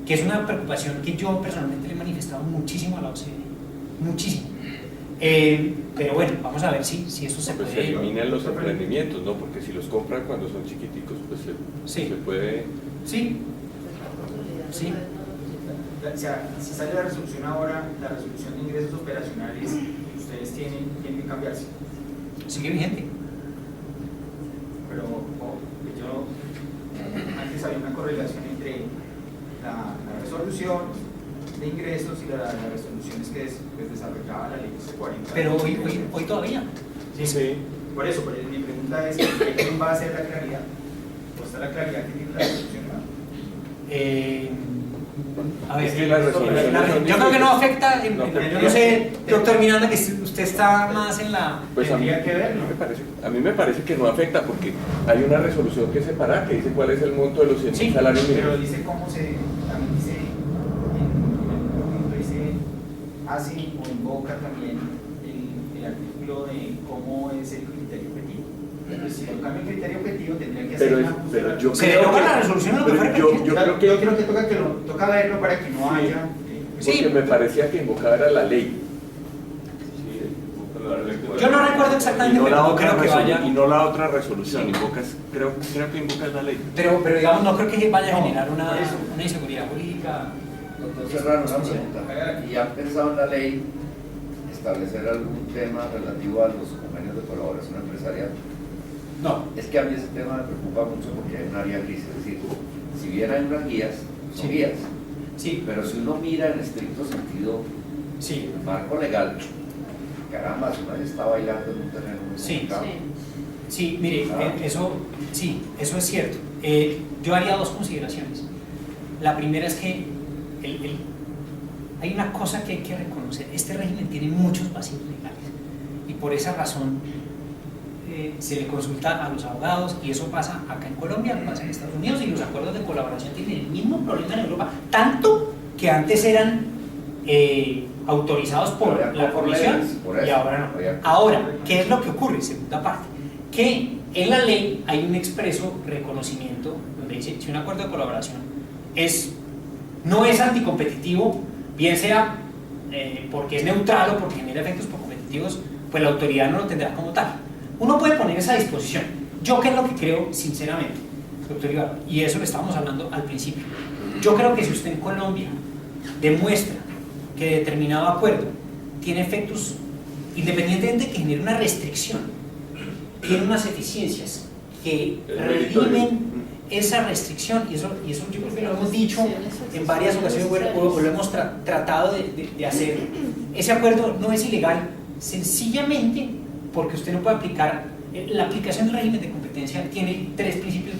que es una preocupación que yo personalmente le he manifestado muchísimo a la OCDE, muchísimo. Pero bueno, vamos a ver si eso se puede... Se eliminan los emprendimientos, ¿no? Porque si los compran cuando son chiquiticos, pues se puede... Sí. Sí. O sea, si sale la resolución ahora, la resolución de ingresos operacionales, ustedes tienen que cambiarse. Sigue vigente. Pero antes había una correlación entre la resolución de ingresos y las resoluciones que desarrollaba la ley 40. Pero hoy todavía. Sí. Por eso, mi pregunta es, ¿quién va a hacer la claridad? ¿O está la claridad que tiene la resolución? A ver, es que la resolución yo creo que no afecta, yo no sé, doctor Miranda, que usted está más en la... Pues a mí me parece que no afecta, porque hay una resolución que separa, que dice cuál es el monto de los 100.000 salarios mínimos. Pero dice cómo también dice, hace o invoca también el artículo de cómo es el criterio objetivo. Entonces, si yo cambio el criterio objetivo, tendría que hacer pero yo se deroga la resolución, lo que fuera. Yo creo que toca verlo para que no haya... Porque me parecía que invocaba era la ley. Yo no recuerdo exactamente, pero creo que vaya... Y no la otra resolución, creo que invocas la ley. Pero digamos, no creo que vaya a generar una inseguridad jurídica. Doctor Serrano, una pregunta. ¿Y han pensado en la ley establecer algún tema relativo a los convenios de colaboración empresarial? No. Es que a mí ese tema me preocupa mucho porque hay una área gris, es decir, si bien hay unas guías, son guías, pero si uno mira en estricto sentido el marco legal, caramba, si uno está bailando en un terreno muy complicado. Sí, mire, eso es cierto. Yo haría 2 consideraciones. La primera es que hay una cosa que hay que reconocer: este régimen tiene muchos vacíos legales, y por esa razón se le consulta a los abogados, y eso pasa acá en Colombia, pasa en Estados Unidos, y los acuerdos de colaboración tienen el mismo problema en Europa, tanto que antes eran autorizados por la Comisión y ahora no. Ahora, ¿qué es lo que ocurre? Segunda parte, que en la ley hay un expreso reconocimiento donde dice: si un acuerdo de colaboración no es anticompetitivo, bien sea porque es neutral o porque genera efectos poco competitivos, pues la autoridad no lo tendrá como tal. Uno puede poner esa disposición. Yo, ¿qué es lo que creo, sinceramente, doctor Ibarra? Y eso lo estábamos hablando al principio. Yo creo que si usted en Colombia demuestra que determinado acuerdo tiene efectos, independientemente de que genere una restricción, tiene unas eficiencias que redimen esa restricción, y eso yo creo que lo hemos dicho en varias ocasiones, o lo hemos tratado de hacer. Ese acuerdo no es ilegal sencillamente porque usted no puede aplicar. La aplicación del régimen de competencia tiene 3 principios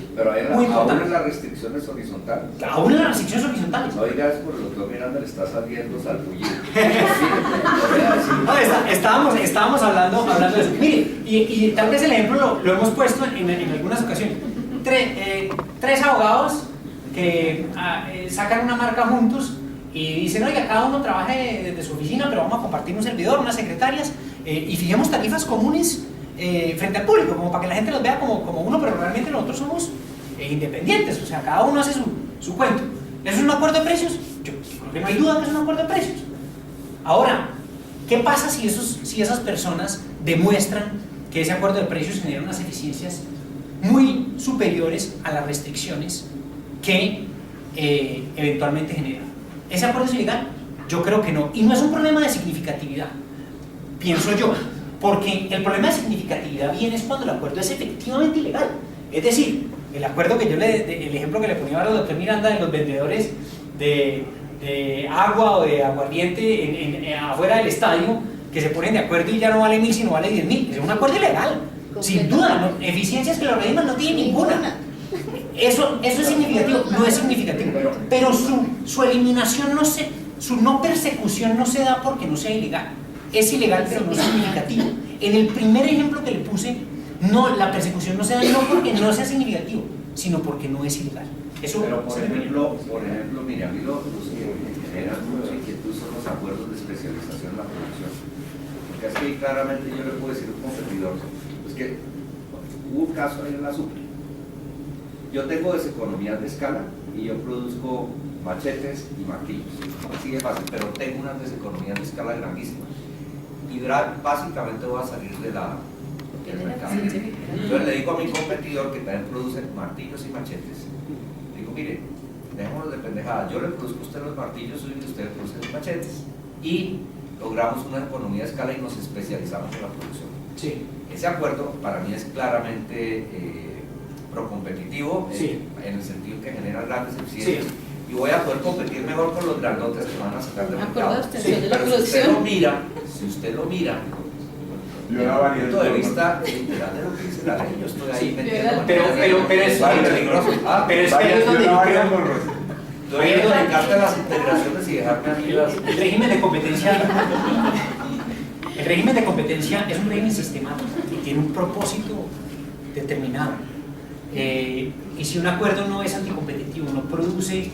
muy importantes. Aún en las restricciones horizontales. Aún en las restricciones horizontales. No digas, por el doctor Miranda le está saliendo salpullido. Estábamos hablando de eso. Mire, y tal vez el ejemplo lo hemos puesto en algunas ocasiones. 3 abogados que sacan una marca juntos y dicen: oiga, cada uno trabaje desde su oficina, pero vamos a compartir un servidor, unas secretarias, y fijemos tarifas comunes frente al público, como para que la gente los vea como uno, pero realmente nosotros somos independientes, o sea, cada uno hace su cuento. ¿Eso es un acuerdo de precios? Yo creo que no hay duda que es un acuerdo de precios. Ahora, ¿qué pasa si esas personas demuestran que ese acuerdo de precios genera unas eficiencias muy superiores a las restricciones que eventualmente genera. ¿Ese acuerdo es ilegal? Yo creo que no, y no es un problema de significatividad, pienso yo, porque el problema de significatividad viene es cuando el acuerdo es efectivamente ilegal. Es decir, el acuerdo que el ejemplo que le ponía ahora al doctor Miranda de los vendedores de agua o de aguardiente afuera del estadio, que se ponen de acuerdo y ya no vale 1.000 sino vale 10.000, es un acuerdo ilegal, sin duda, no, eficiencias que lo rediman no tiene ninguna. Eso es significativo, no es significativo, pero su eliminación su no persecución no se da porque no sea ilegal, es ilegal pero no es significativo. En el primer ejemplo que le puse, no, la persecución no se da no porque no sea significativo, sino porque no es ilegal. Eso, pero por ejemplo, mire, a mí los que generan mucha inquietud son los acuerdos de especialización en la producción, porque es que claramente yo le puedo decir a un competidor, es que hubo un caso ahí en la Supri, yo tengo deseconomías de escala y yo produzco machetes y martillos, así de fácil, pero tengo unas deseconomías de escala grandísimas y básicamente voy a salir del mercado. Entonces le digo a mi competidor que también produce martillos y machetes, digo, mire, dejémonos de pendejadas, yo le produzco a usted los martillos y usted produce los machetes y logramos una economía de escala y nos especializamos en la producción. Sí. Ese acuerdo para mí es claramente procompetitivo, en el sentido que genera grandes eficiencias, y voy a poder competir mejor con los grandotes que van a sacar del mercado. Pero si usted lo mira desde el punto de vista literal de lo que dice la ley, yo estoy ahí metiendo. Pero es peligroso. Pero es que ahí es donde yo creo. Ahí es donde encargan las integraciones y dejarme a mí las. El régimen de competencia es un régimen sistemático y tiene un propósito determinado. Y si un acuerdo no es anticompetitivo, no produce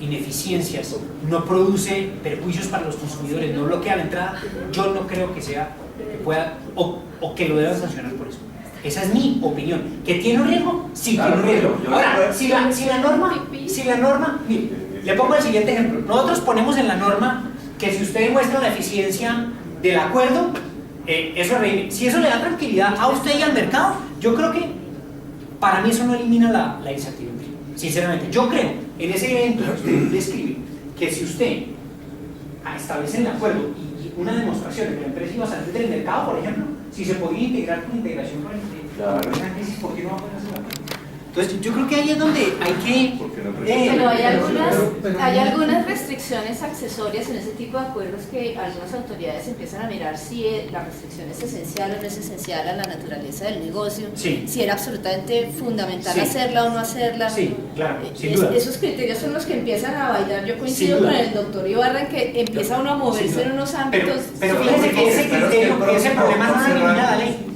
ineficiencias, no produce perjuicios para los consumidores, no bloquea la entrada, yo no creo que sea que pueda o que lo deban sancionar por eso. Esa es mi opinión. ¿Que tiene un riesgo? Sí, tiene un riesgo. Ahora, si la norma, mire, le pongo el siguiente ejemplo. Nosotros ponemos en la norma que si usted demuestra la eficiencia del acuerdo, eso es, si eso le da tranquilidad a usted y al mercado, yo creo que para mí eso no elimina la incertidumbre. Sinceramente, yo creo en ese evento que usted describe que si usted establece el acuerdo y una demostración de que la empresa iba a salir del mercado, por ejemplo, si se podía integrar con integración con la crisis, ¿por qué no va a poder hacerlo? Entonces, yo creo que ahí es donde hay que... Pero hay algunas restricciones accesorias en ese tipo de acuerdos que algunas autoridades empiezan a mirar si la restricción es esencial o no es esencial a la naturaleza del negocio, si era absolutamente fundamental hacerla o no hacerla. Sí, claro, sin duda. Esos criterios son los que empiezan a bailar. Yo coincido con el doctor Ibarra en que empieza uno a moverse en unos ámbitos... Pero fíjense que ese criterio, ese problema no lo elimina la ley.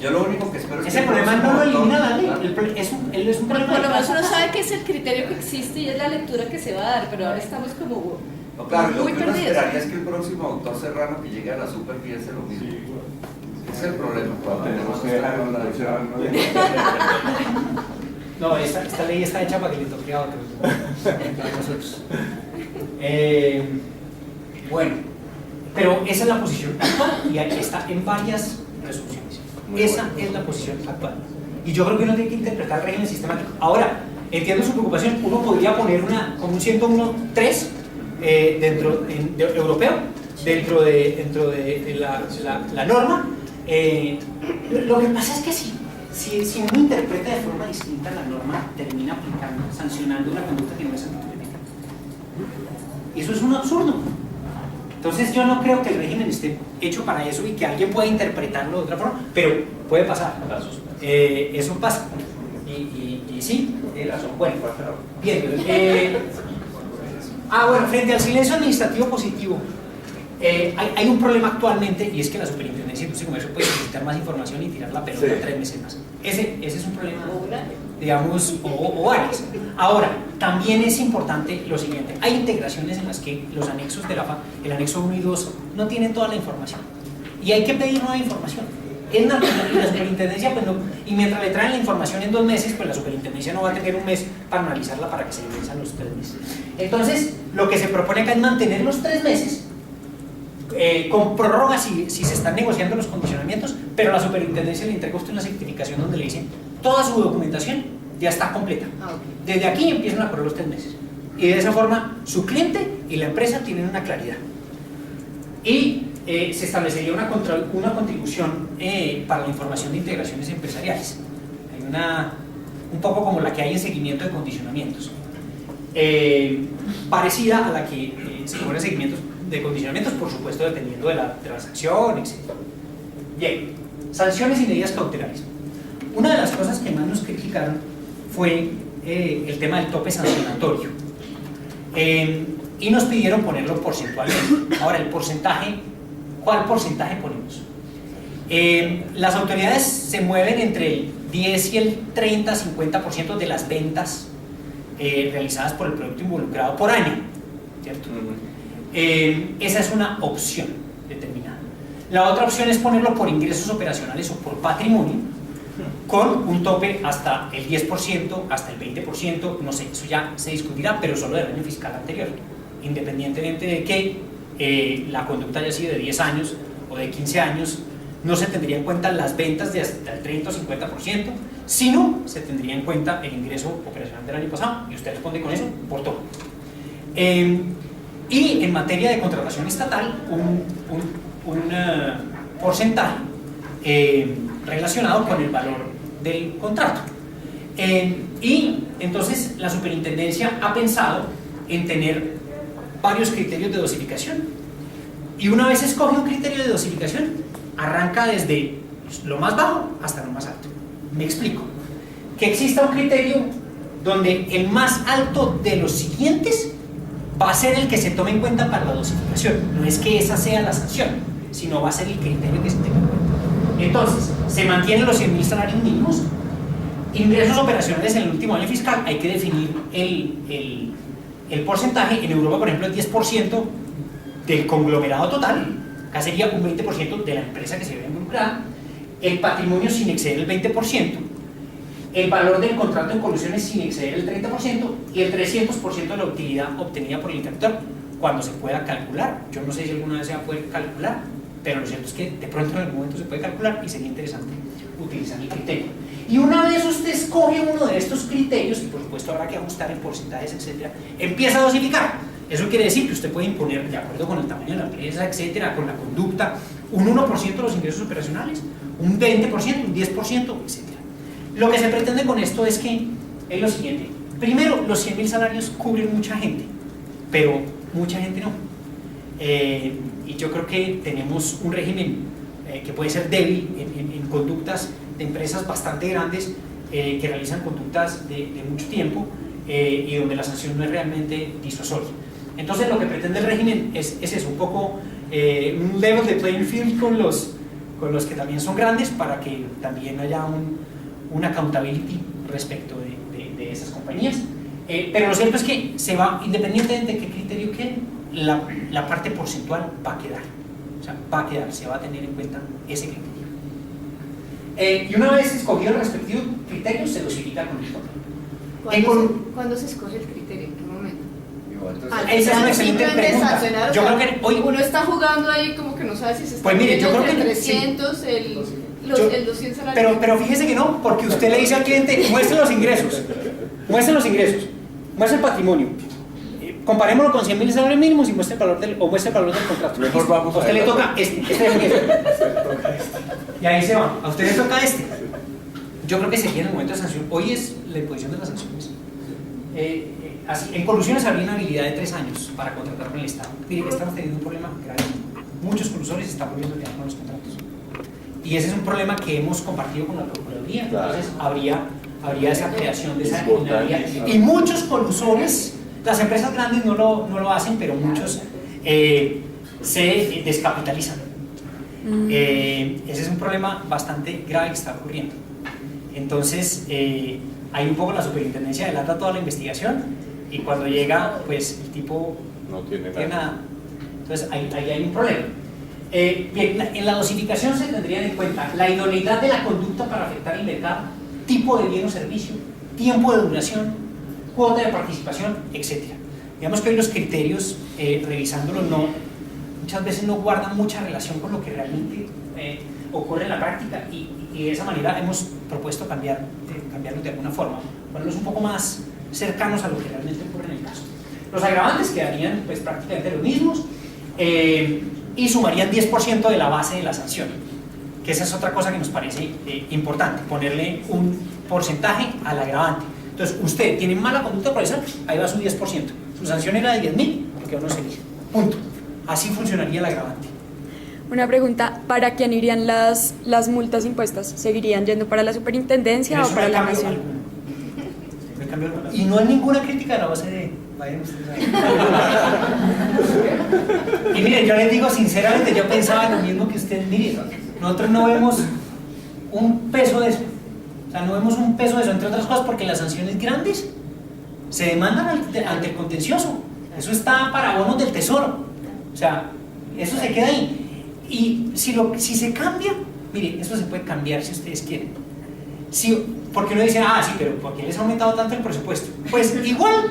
Yo lo único que espero es ese problema no lo elimina la ley, es un problema. Por lo menos uno sabe que es el criterio que existe y es la lectura que se va a dar, pero ahora estamos como no, claro, muy lo que uno perdidos. esperaría es que el próximo autor serrano que llegue a la super piense lo mismo. Ese es el problema. Tenemos que dejar una No, esta ley está hecha para que le toque a otros, a nosotros. Bueno, pero esa es la posición actual y está en varias resoluciones. Esa es la posición actual. Y yo creo que uno tiene que interpretar el régimen sistemático. Ahora, entiendo su preocupación, uno podría poner como un 101.3 europeo dentro de la norma. Lo que pasa es que si uno interpreta de forma distinta la norma, termina aplicando, sancionando una conducta que no es anticompetitiva. Y eso es un absurdo. Entonces yo no creo que el régimen esté hecho para eso y que alguien pueda interpretarlo de otra forma, pero puede pasar. Eso pasa. Y sí, razón. Bueno, bien. Bueno, frente al silencio administrativo positivo, hay un problema actualmente y es que la Superintendencia de Industria y Comercio puede solicitar más información y tirar la pelota 3 meses más. Ese es un problema, digamos, o varios. Ahora, también es importante lo siguiente: hay integraciones en las que los anexos de la FA, el anexo 1 y 2, no tienen toda la información y hay que pedir nueva información. Es natural y la Superintendencia, pues no, y mientras le traen la información en 2 meses, pues la Superintendencia no va a tener un mes para analizarla para que se le venzan los 3 meses. Entonces, lo que se propone acá es mantener los 3 meses con prórroga si se están negociando los condicionamientos, pero la superintendencia le entrega a usted una certificación donde le dicen toda su documentación ya está completa. Desde aquí empiezan a correr los 3 meses. Y de esa forma su cliente y la empresa tienen una claridad. Y se establecería una contribución para la información de integraciones empresariales. Hay un poco como la que hay en seguimiento de condicionamientos. Parecida a la que se pone seguimientos de condicionamientos, por supuesto, dependiendo de la transacción, etc. Bien, sanciones y medidas cautelares. Una de las cosas que más nos criticaron fue el tema del tope sancionatorio. Y nos pidieron ponerlo porcentualmente. Ahora, el porcentaje, ¿cuál porcentaje ponemos? Las autoridades se mueven entre el 10 y el 30-50% de las ventas realizadas por el producto involucrado por año, ¿cierto? Esa es una opción determinada. La otra opción es ponerlo por ingresos operacionales o por patrimonio, con un tope hasta el 10%, hasta el 20%, no sé, eso ya se discutirá, pero solo del año fiscal anterior, independientemente de que la conducta haya sido de 10 años o de 15 años, no se tendría en cuenta las ventas de hasta el 30 o 50%, sino se tendría en cuenta el ingreso operacional del año pasado, y usted responde con eso por todo. Y en materia de contratación estatal, un porcentaje relacionado con el valor del contrato. Y entonces la superintendencia ha pensado en tener varios criterios de dosificación. Y una vez escoge un criterio de dosificación, arranca desde lo más bajo hasta lo más alto. Me explico. Que exista un criterio donde el más alto de los siguientes va a ser el que se tome en cuenta para la dosificación. No es que esa sea la sanción, sino va a ser el criterio que se tenga en cuenta. Entonces, se mantienen los 100.000 salarios mínimos. Ingresos operacionales en el último año fiscal, hay que definir el porcentaje. En Europa, por ejemplo, el 10% del conglomerado total, acá sería un 20% de la empresa que se ve involucrada. El patrimonio sin exceder el 20%, el valor del contrato en colusiones sin exceder el 30% y el 300% de la utilidad obtenida por el interventor, cuando se pueda calcular. Yo no sé si alguna vez se va a poder calcular, pero lo cierto es que de pronto en algún momento se puede calcular y sería interesante utilizar el criterio. Y una vez usted escoge uno de estos criterios, y por supuesto habrá que ajustar en porcentajes, etcétera, empieza a dosificar. Eso quiere decir que usted puede imponer, de acuerdo con el tamaño de la empresa, etcétera, con la conducta, un 1% de los ingresos operacionales, un 20%, un 10%, etcétera. Lo que se pretende con esto es que es lo siguiente. Primero, los 100.000 salarios cubren mucha gente, pero mucha gente no. Y yo creo que tenemos un régimen que puede ser débil en conductas de empresas bastante grandes que realizan conductas de mucho tiempo y donde la sanción no es realmente disuasoria. Entonces lo que pretende el régimen es eso, un poco un level de playing field con los que también son grandes, para que también haya una accountability respecto de esas compañías. Pero lo cierto es que se va, independientemente de qué criterio quede, la parte porcentual va a quedar. O sea, va a quedar, se va a tener en cuenta ese criterio. Y una vez escogido el respectivo criterio, se dosifica con el tope. ¿Cuándo se escoge el criterio? ¿En qué momento? Esa es una excelente pregunta. Yo creo que hoy uno está jugando ahí como que no sabe si se está yo creo que 300, sí. el 200 salarios. Pero fíjese que no, porque usted le dice al cliente, muestre los ingresos, muestre el patrimonio, comparémoslo con 100.000 salarios mínimos y muestre el valor del contrato. Mejor vamos a usted le toca este y ahí se va, a usted le toca este. Yo creo que sería en el momento de sanción. Hoy es la imposición de las sanciones. Así, en colusiones habría una habilidad de 3 años para contratar con el Estado. Mire, estamos teniendo un problema grave. Muchos colusores están volviendo a quedar con los contratos. Y ese es un problema que hemos compartido con la Procuraduría. Entonces habría esa creación de esa criminalidad. Y muchos colusores, las empresas grandes no lo hacen, pero muchos se descapitalizan. Ese es un problema bastante grave que está ocurriendo. Entonces, hay un poco la superintendencia delata toda la investigación y cuando llega, pues el tipo no tiene nada. Entonces, ahí hay un problema. Bien, en la dosificación se tendrían en cuenta la idoneidad de la conducta para afectar el mercado, tipo de bien o servicio, tiempo de duración, cuota de participación, etc. Digamos que hoy los criterios, revisándolo, muchas veces no guardan mucha relación con lo que realmente ocurre en la práctica, y de esa manera hemos propuesto cambiarlos de alguna forma, ponerlos un poco más cercanos a lo que realmente ocurre en el caso. Los agravantes quedarían pues prácticamente los mismos, y sumarían 10% de la base de la sanción, que esa es otra cosa que nos parece importante, ponerle un porcentaje al agravante. Entonces, usted tiene mala conducta procesal, ahí va su 10%. Su sanción era de 10.000, porque uno se elige. Punto. Así funcionaría el agravante. Una pregunta, ¿para quién irían las multas impuestas? ¿Seguirían yendo para la superintendencia o para la nación? Y no hay ninguna crítica de la OCDE. Y miren, yo les digo sinceramente, yo pensaba lo mismo que ustedes. Miren, nosotros no vemos un peso de eso. O sea, no vemos un peso de eso, entre otras cosas porque las sanciones grandes se demandan ante el contencioso. Eso está para bonos del tesoro. O sea, eso se queda ahí. Y si se cambia, mire, eso se puede cambiar si ustedes quieren. Porque uno dice, sí, pero ¿por qué les ha aumentado tanto el presupuesto? Pues igual,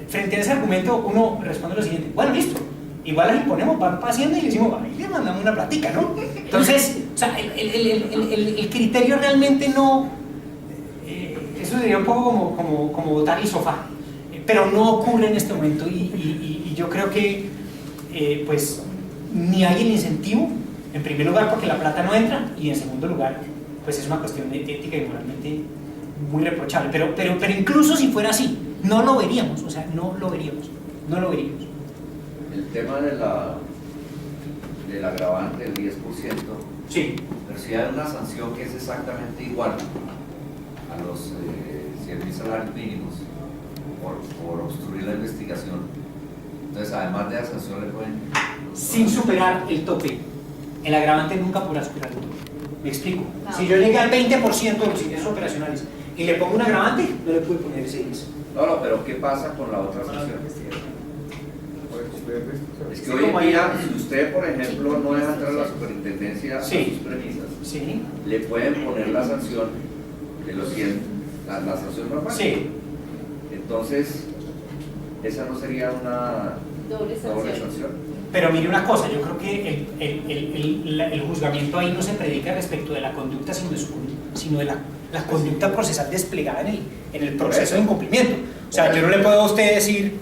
frente a ese argumento uno responde lo siguiente: bueno, listo, igual las imponemos, van haciendo y le decimos, ahí le mandamos una platica, ¿no? Entonces, o sea, el criterio realmente no, eso sería un poco como botar el sofá, pero no ocurre en este momento, y yo creo que pues ni hay el incentivo, en primer lugar porque la plata no entra, y en segundo lugar pues es una cuestión de ética y moralmente muy reprochable, pero incluso si fuera así, no lo veríamos, o sea, no lo veríamos. El tema del agravante del 10%, sí. Pero si hay una sanción que es exactamente igual a los 100.000 salarios mínimos por obstruir la investigación, entonces además de la sanción le pueden... Sin superar el tope, el agravante nunca podrá superar el tope. ¿Me explico? Si yo llegué al 20% de los ingresos operacionales y le pongo un agravante, no le puedo poner ese 10. No, pero ¿qué pasa con la otra sanción? Es que hoy en día, si usted, por ejemplo, no deja entrar a la superintendencia a sus premisas, le pueden poner la sanción de los 100, la sanción normal. Sí. Entonces, esa no sería una doble sanción. Pero mire una cosa, yo creo que el juzgamiento ahí no se predica respecto de la conducta, sino de la conducta procesal desplegada en el proceso de incumplimiento. O sea, yo no le puedo a usted decir,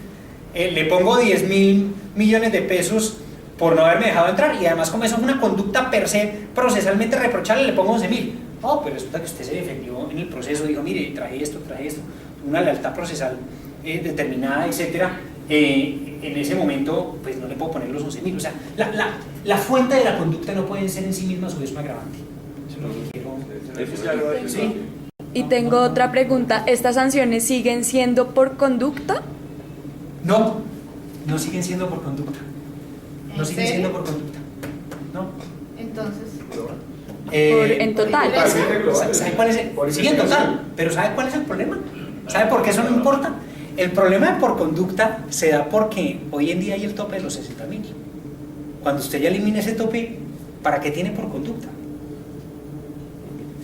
le pongo 10.000 millones de pesos por no haberme dejado entrar, y además como eso es una conducta per se procesalmente reprochable, le pongo 11.000. No, pero resulta que usted se defendió en el proceso, dijo, mire, traje esto, una lealtad procesal determinada, etcétera. En ese momento pues no le puedo poner los 11.000. O sea, la fuente de la conducta no puede ser en sí misma a su vez un agravante. Eso es lo que quiero. ¿Sí? Y tengo otra pregunta, ¿estas sanciones siguen siendo por conducta? No siguen siendo por conducta. No siguen siendo por conducta. No. Entonces, en total. ¿Sabe cuál es el? Sí, en total. Pero ¿sabe cuál es el problema? ¿Sabe por qué eso no importa? El problema de por conducta se da porque hoy en día hay el tope de los 60.000. Cuando usted ya elimina ese tope, ¿para qué tiene por conducta?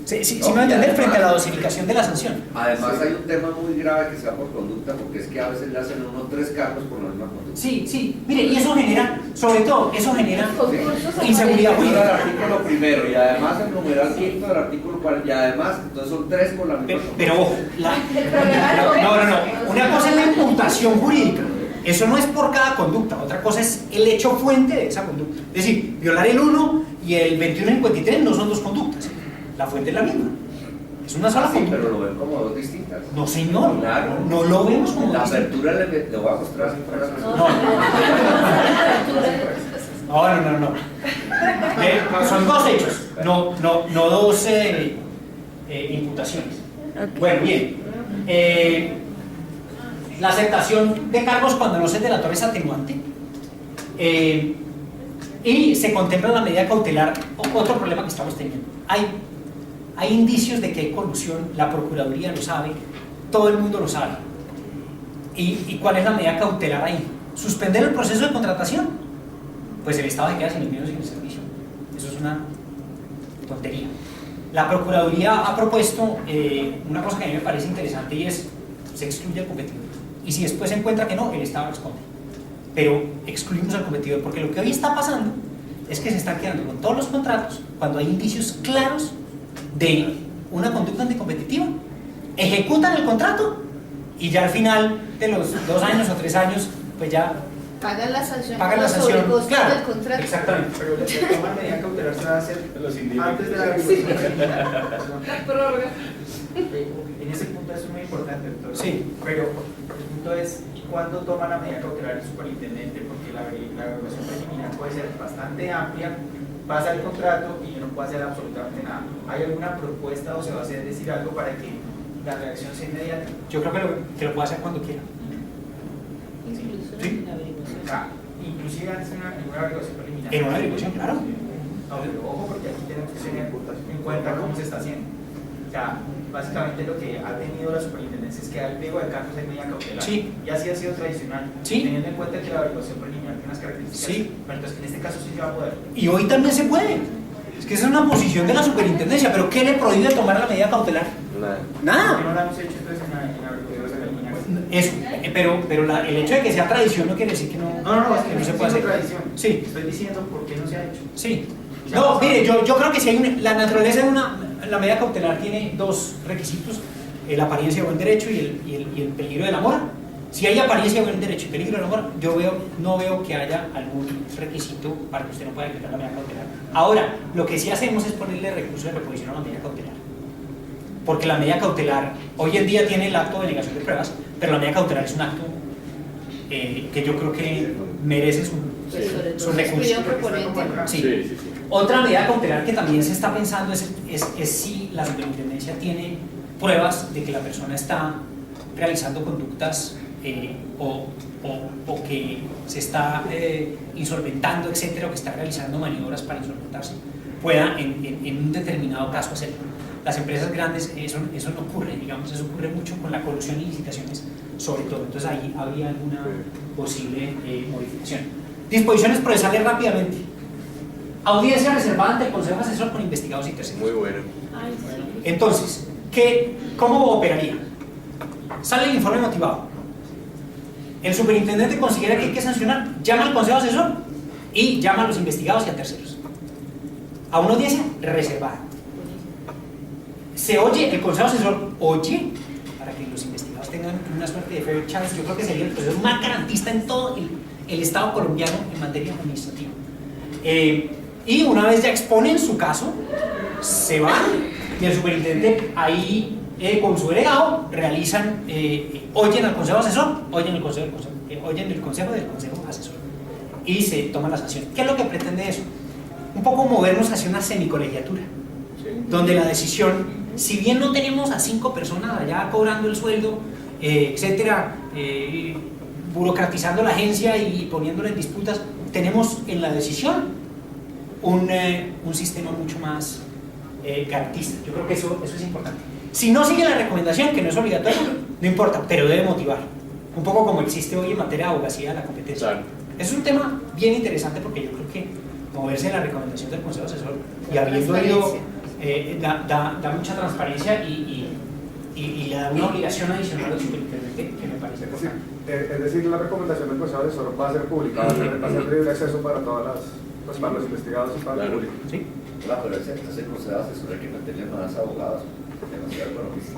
Si me va a entender, frente a la dosificación de la sanción. Además hay un tema muy grave que sea por conducta, porque es que a veces le hacen uno 3 cargos por la misma conducta. Sí, mire, y eso genera, sobre todo, inseguridad jurídica. El artículo primero, y además el numeral quinto del artículo 40, y además, entonces son 3 por la misma conducta. Pero ojo, no, una cosa es la imputación jurídica, eso no es por cada conducta, otra cosa es el hecho fuente de esa conducta. Es decir, violar el 1 y el 2153 no son 2 conductas. La fuente es la misma. Es una sola conducta. Pero lo ven como 2 distintas. No, señor. Claro. No lo vemos como la apertura le voy a mostrar. No. Son 2 hechos, no 2 imputaciones. Okay. Bueno, bien. La aceptación de cargos cuando no se delató es atenuante. Y se contempla la medida cautelar. Otro problema que estamos teniendo. Hay indicios de que hay colusión, la Procuraduría lo sabe, todo el mundo lo sabe. ¿Y cuál es la medida cautelar ahí? ¿Suspender el proceso de contratación? Pues el Estado se queda sin el dinero, sin el servicio. Eso es una tontería. La Procuraduría ha propuesto una cosa que a mí me parece interesante, y es: se excluye el competidor. Y si después se encuentra que no, el Estado responde. pero excluimos al competidor, porque lo que hoy está pasando es que se están quedando con todos los contratos cuando hay indicios claros de una conducta anticompetitiva. Ejecutan el contrato y ya al final de los 2 años o 3 años, pues ya pagan la sanción, claro, del contrato. Exactamente. Pero la toma de medida cautelar se va a hacer antes de la averiguación preliminar. En ese punto es muy importante, doctor. Sí. Pero el punto es, ¿cuándo toma la medida cautelar el superintendente? Porque la averiguación preliminar puede ser bastante amplia, pasa el contrato y yo no puedo hacer absolutamente nada. ¿Hay alguna propuesta o se va a hacer decir algo para que la reacción sea inmediata? Yo creo que lo puede hacer cuando quiera. Incluso ¿Sí? en la averiguación. Inclusive antes de una averiguación preliminar. En una averiguación, claro. No, pero ojo, porque aquí tenemos que tener en cuenta cómo se está haciendo. O sea, básicamente lo que ha tenido la superintendencia es que al pliego de cargos hay medida cautelar. Sí. Y así ha sido tradicional. Sí. Teniendo en cuenta que la averiguación preliminar tiene unas características. Sí. Pero entonces en este caso sí se va a poder. Y hoy también se puede. Es que esa es una posición de la superintendencia, pero ¿qué le prohíbe tomar la medida cautelar? Nada. ¿Por qué no la hemos hecho entonces en la averiguación preliminar? Eso, pero el hecho de que sea tradición no quiere decir que no, es que no se puede hacer. tradición. Sí. Estoy diciendo por qué no se ha hecho. Sí. No, mire, yo creo que si hay la naturaleza de la medida cautelar tiene 2 requisitos: la apariencia de buen derecho y el peligro de la mora. Si hay apariencia de buen derecho y peligro de la mora, no veo que haya algún requisito para que usted no pueda decretar la medida cautelar. Ahora, lo que sí hacemos es ponerle recurso de reposición a la medida cautelar. Porque la medida cautelar, hoy en día tiene el acto de negación de pruebas, pero la medida cautelar es un acto que yo creo que merece su recurso. Sí. Otra medida cautelar que también se está pensando es si la superintendencia tiene pruebas de que la persona está realizando conductas o que se está insolventando, etcétera, o que está realizando maniobras para insolventarse, pueda en un determinado caso hacerlo. Las empresas grandes eso no ocurre, digamos, eso ocurre mucho con la colusión y licitaciones sobre todo, entonces ahí habría alguna posible modificación. Disposiciones procesales rápidamente. Audiencia reservada ante el Consejo Asesor con investigados y terceros. Muy bueno. Entonces, ¿cómo operaría? Sale el informe motivado. El superintendente considera que hay que sancionar, llama al Consejo Asesor y llama a los investigados y a terceros. A una audiencia reservada. Se oye, el Consejo Asesor oye, para que los investigados tengan una suerte de fair chance. Yo creo que sería el proceso más garantista en todo el Estado colombiano en materia administrativa. Y una vez ya exponen su caso, se van y el superintendente ahí con su delegado realizan, oyen al Consejo Asesor, oyen el consejo del Consejo Asesor y se toma la sanción. ¿Qué es lo que pretende eso? Un poco movernos hacia una semicolegiatura, donde la decisión, si bien no tenemos a 5 personas allá cobrando el sueldo, etcétera, burocratizando la agencia y poniéndola en disputas, tenemos en la decisión un sistema mucho más garantista. Yo creo que eso es importante. Si no sigue la recomendación, que no es obligatorio, no importa, pero debe motivar. Un poco como existe hoy en materia de abogacía de la competencia. Claro. Es un tema bien interesante porque yo creo que moverse a la recomendación del Consejo Asesor y habiendo ido da mucha transparencia y le da una obligación adicional al superintendente que me parece importante. Es decir, la recomendación del Consejo Asesor va a ser pública, va a ser de libre acceso para todas las, para los investigados y para el público. ¿Sí? Claro, pero ese Consejo Asesor hay que meterle más abogados, demasiado economistas.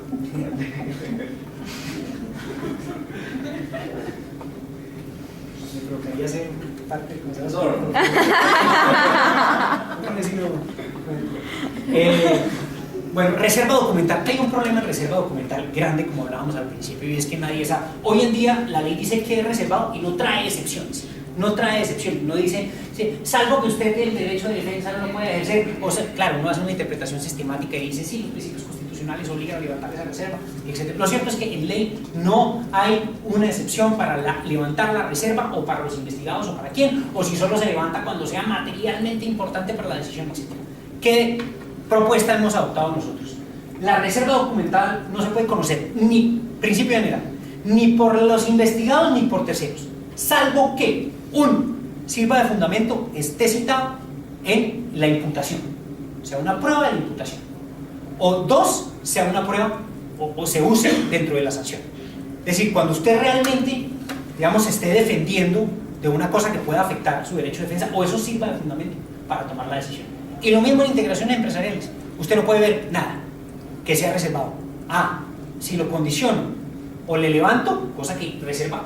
Yo creo que había ser parte del Consejo Asesor. Bueno, reserva documental. Hay un problema en reserva documental grande, como hablábamos al principio, y es que nadie sabe. Hoy en día la ley dice que es reservado y no trae excepciones. No trae excepción, no dice, sí, salvo que usted el derecho de defensa no lo puede ejercer. O sea, claro, uno hace una interpretación sistemática y dice, sí, los principios constitucionales obligan a levantar esa reserva, etc. Lo cierto es que en ley no hay una excepción para levantar la reserva o para los investigados o para quién, o si solo se levanta cuando sea materialmente importante para la decisión, etc. ¿Qué propuesta hemos adoptado nosotros? La reserva documental no se puede conocer, ni principio general, ni por los investigados ni por terceros, salvo que sirva de fundamento, esté citado en la imputación, o sea, una prueba de la imputación, o 2, sea una prueba o se use dentro de la sanción. Es decir, cuando usted realmente, digamos, esté defendiendo de una cosa que pueda afectar su derecho de defensa, o eso sirva de fundamento para tomar la decisión. Y lo mismo en integraciones empresariales. Usted no puede ver nada que sea reservado. Si lo condiciono o le levanto, cosa que reserva,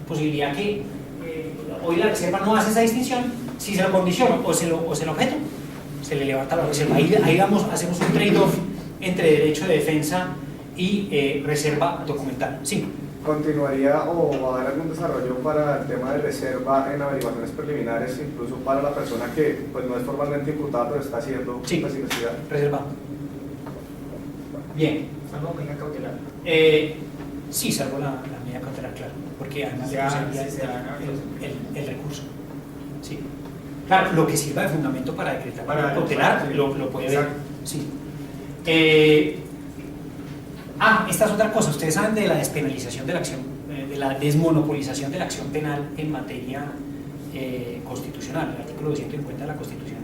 posibilidad que hoy la reserva no hace esa distinción. Si se lo condiciono o se lo objeto, se le levanta la reserva. Ahí hacemos un trade-off entre derecho de defensa y reserva documental. Sí. ¿Continuaría o va a haber algún desarrollo para el tema de reserva en averiguaciones preliminares, incluso para la persona que pues, no es formalmente imputada pero está haciendo las investigaciones? Reserva. Bien. ¿Salvo medida cautelar? Sí, salvo la medida cautelar, claro, porque además el recurso. Sí. Claro, lo que sirva de fundamento para decretar para cautelar lo puede ver. Sí. Esta es otra cosa. Ustedes saben de la despenalización de la acción, de la desmonopolización de la acción penal en materia constitucional. El artículo 250 de la Constitución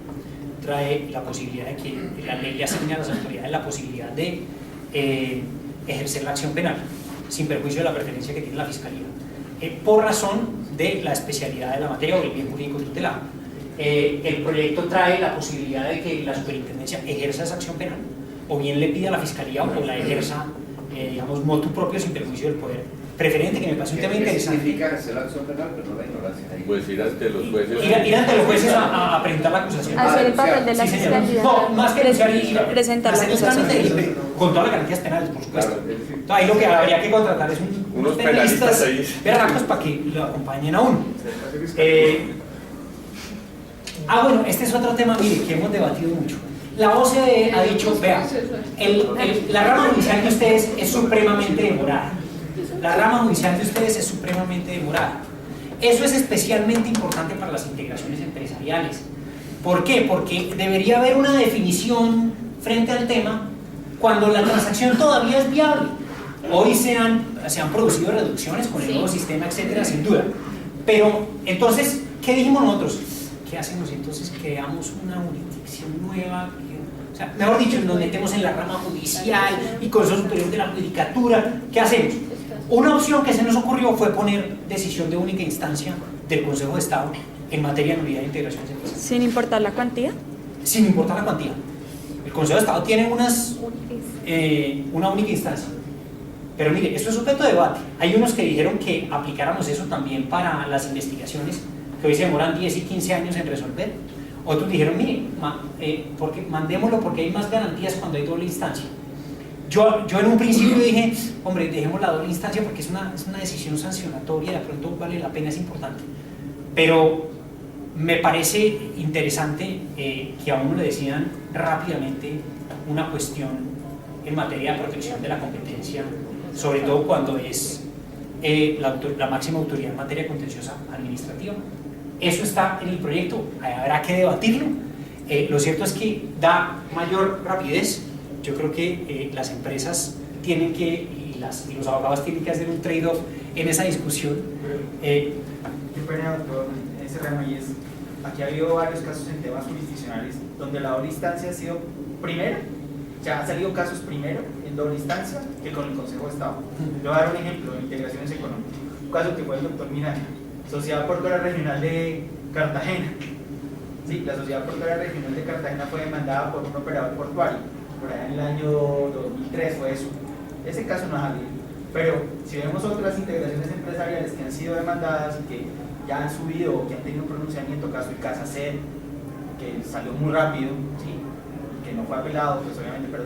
trae la posibilidad de que la ley le asigne a las autoridades la posibilidad de ejercer la acción penal sin perjuicio de la pertenencia que tiene la Fiscalía, por razón de la especialidad de la materia o el bien jurídico tutelado. El proyecto trae la posibilidad de que la superintendencia ejerza esa acción penal, o bien le pida a la Fiscalía o la ejerza, digamos, motu propio sin perjuicio del poder preferente, que me parece un tema interesante. ¿Qué significa ejercer la acción penal, pero no la ignorancia? Pues ir ante los jueces. Ir ante los jueces a presentar la acusación. Hacer el papel de la Fiscalía. No, más que presentar la acusación. Con todas las garantías penales, por supuesto. Entonces, ahí lo que habría que contratar es unos penalistas berracos para que lo acompañen a uno. Bueno, este es otro tema, mire, que hemos debatido mucho. La OCDE ha dicho, vea, la rama judicial de ustedes es supremamente demorada. La rama judicial de ustedes es supremamente demorada. Eso es especialmente importante para las integraciones empresariales. ¿Por qué? Porque debería haber una definición frente al tema cuando la transacción todavía es viable. Hoy se han producido reducciones con el nuevo sistema, etcétera, sin duda. Pero, entonces, ¿qué dijimos nosotros? ¿Qué hacemos? Entonces creamos una jurisdicción nueva, o sea, mejor dicho, nos metemos en la rama judicial y Consejo Superior de la Judicatura. ¿Qué hacemos? Una opción que se nos ocurrió fue poner decisión de única instancia del Consejo de Estado en materia de nulidad de integración empresarial. ¿Sin importar la cuantía? Sin importar la cuantía. El Consejo de Estado tiene una única instancia. Pero mire, esto es sujeto de debate. Hay unos que dijeron que aplicáramos eso también para las investigaciones que hoy se demoran 10 y 15 años en resolver. Otros dijeron, mire, mandémoslo porque hay más garantías cuando hay doble instancia. Yo en un principio dije, hombre, dejemos la doble instancia porque es una decisión sancionatoria, de pronto vale la pena, es importante. Pero me parece interesante que a uno le decidan rápidamente una cuestión en materia de protección de la competencia, sobre todo cuando es la máxima autoridad en materia contenciosa administrativa. Eso está en el proyecto, habrá que debatirlo. Lo cierto es que da mayor rapidez. Yo creo que las empresas tienen que, y los abogados tienen que hacer un trade-off en esa discusión. Doctor, ese ramo y es, aquí ha habido varios casos en temas jurisdiccionales donde la doble instancia ha sido primero, ya han salido casos primero en doble instancia que con el Consejo de Estado. Le voy a dar un ejemplo de integraciones económicas. Un caso que fue el doctor Miranda, Sociedad Portuaria Regional de Cartagena. Sí, la Sociedad Portuaria Regional de Cartagena fue demandada por un operador portuario. Por allá en el año 2003 fue eso. Ese caso no es salido. Pero si vemos otras integraciones empresariales que han sido demandadas y que ya han subido o que han tenido un pronunciamiento, caso de Casa C, que salió muy rápido, ¿sí? Que no fue apelado, pues obviamente, pero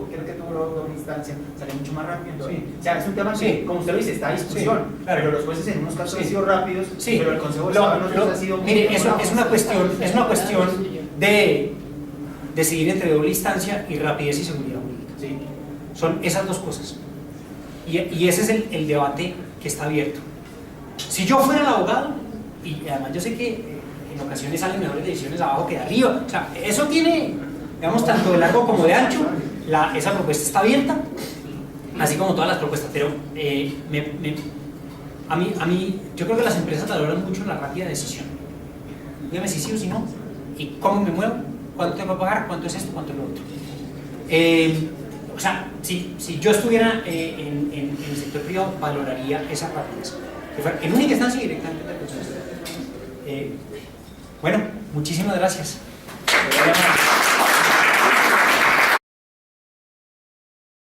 creo que tuvo doble instancia, salió mucho más rápido. Sí. O sea, es un tema que, como usted lo dice, está a discusión, claro. Pero los jueces en unos casos han sido rápidos, pero el Consejo de Estado en otros ha sido muy mire, eso es una cuestión de decidir entre doble instancia y rapidez y seguridad jurídica. ¿Sí? Son esas dos cosas. Y ese es el debate que está abierto. Si yo fuera el abogado, y además yo sé que en ocasiones salen mejores decisiones abajo que de arriba, o sea, eso tiene, digamos, tanto de largo como de ancho, esa propuesta está abierta, así como todas las propuestas, pero a mí, yo creo que las empresas valoran mucho la rápida decisión. Dígame si sí o si no, y cómo me muevo, cuánto tengo que pagar, cuánto es esto, cuánto es lo otro. O sea, si yo estuviera en el sector privado, valoraría esa rapidez. En única instancia y directamente del proceso. Bueno, muchísimas gracias.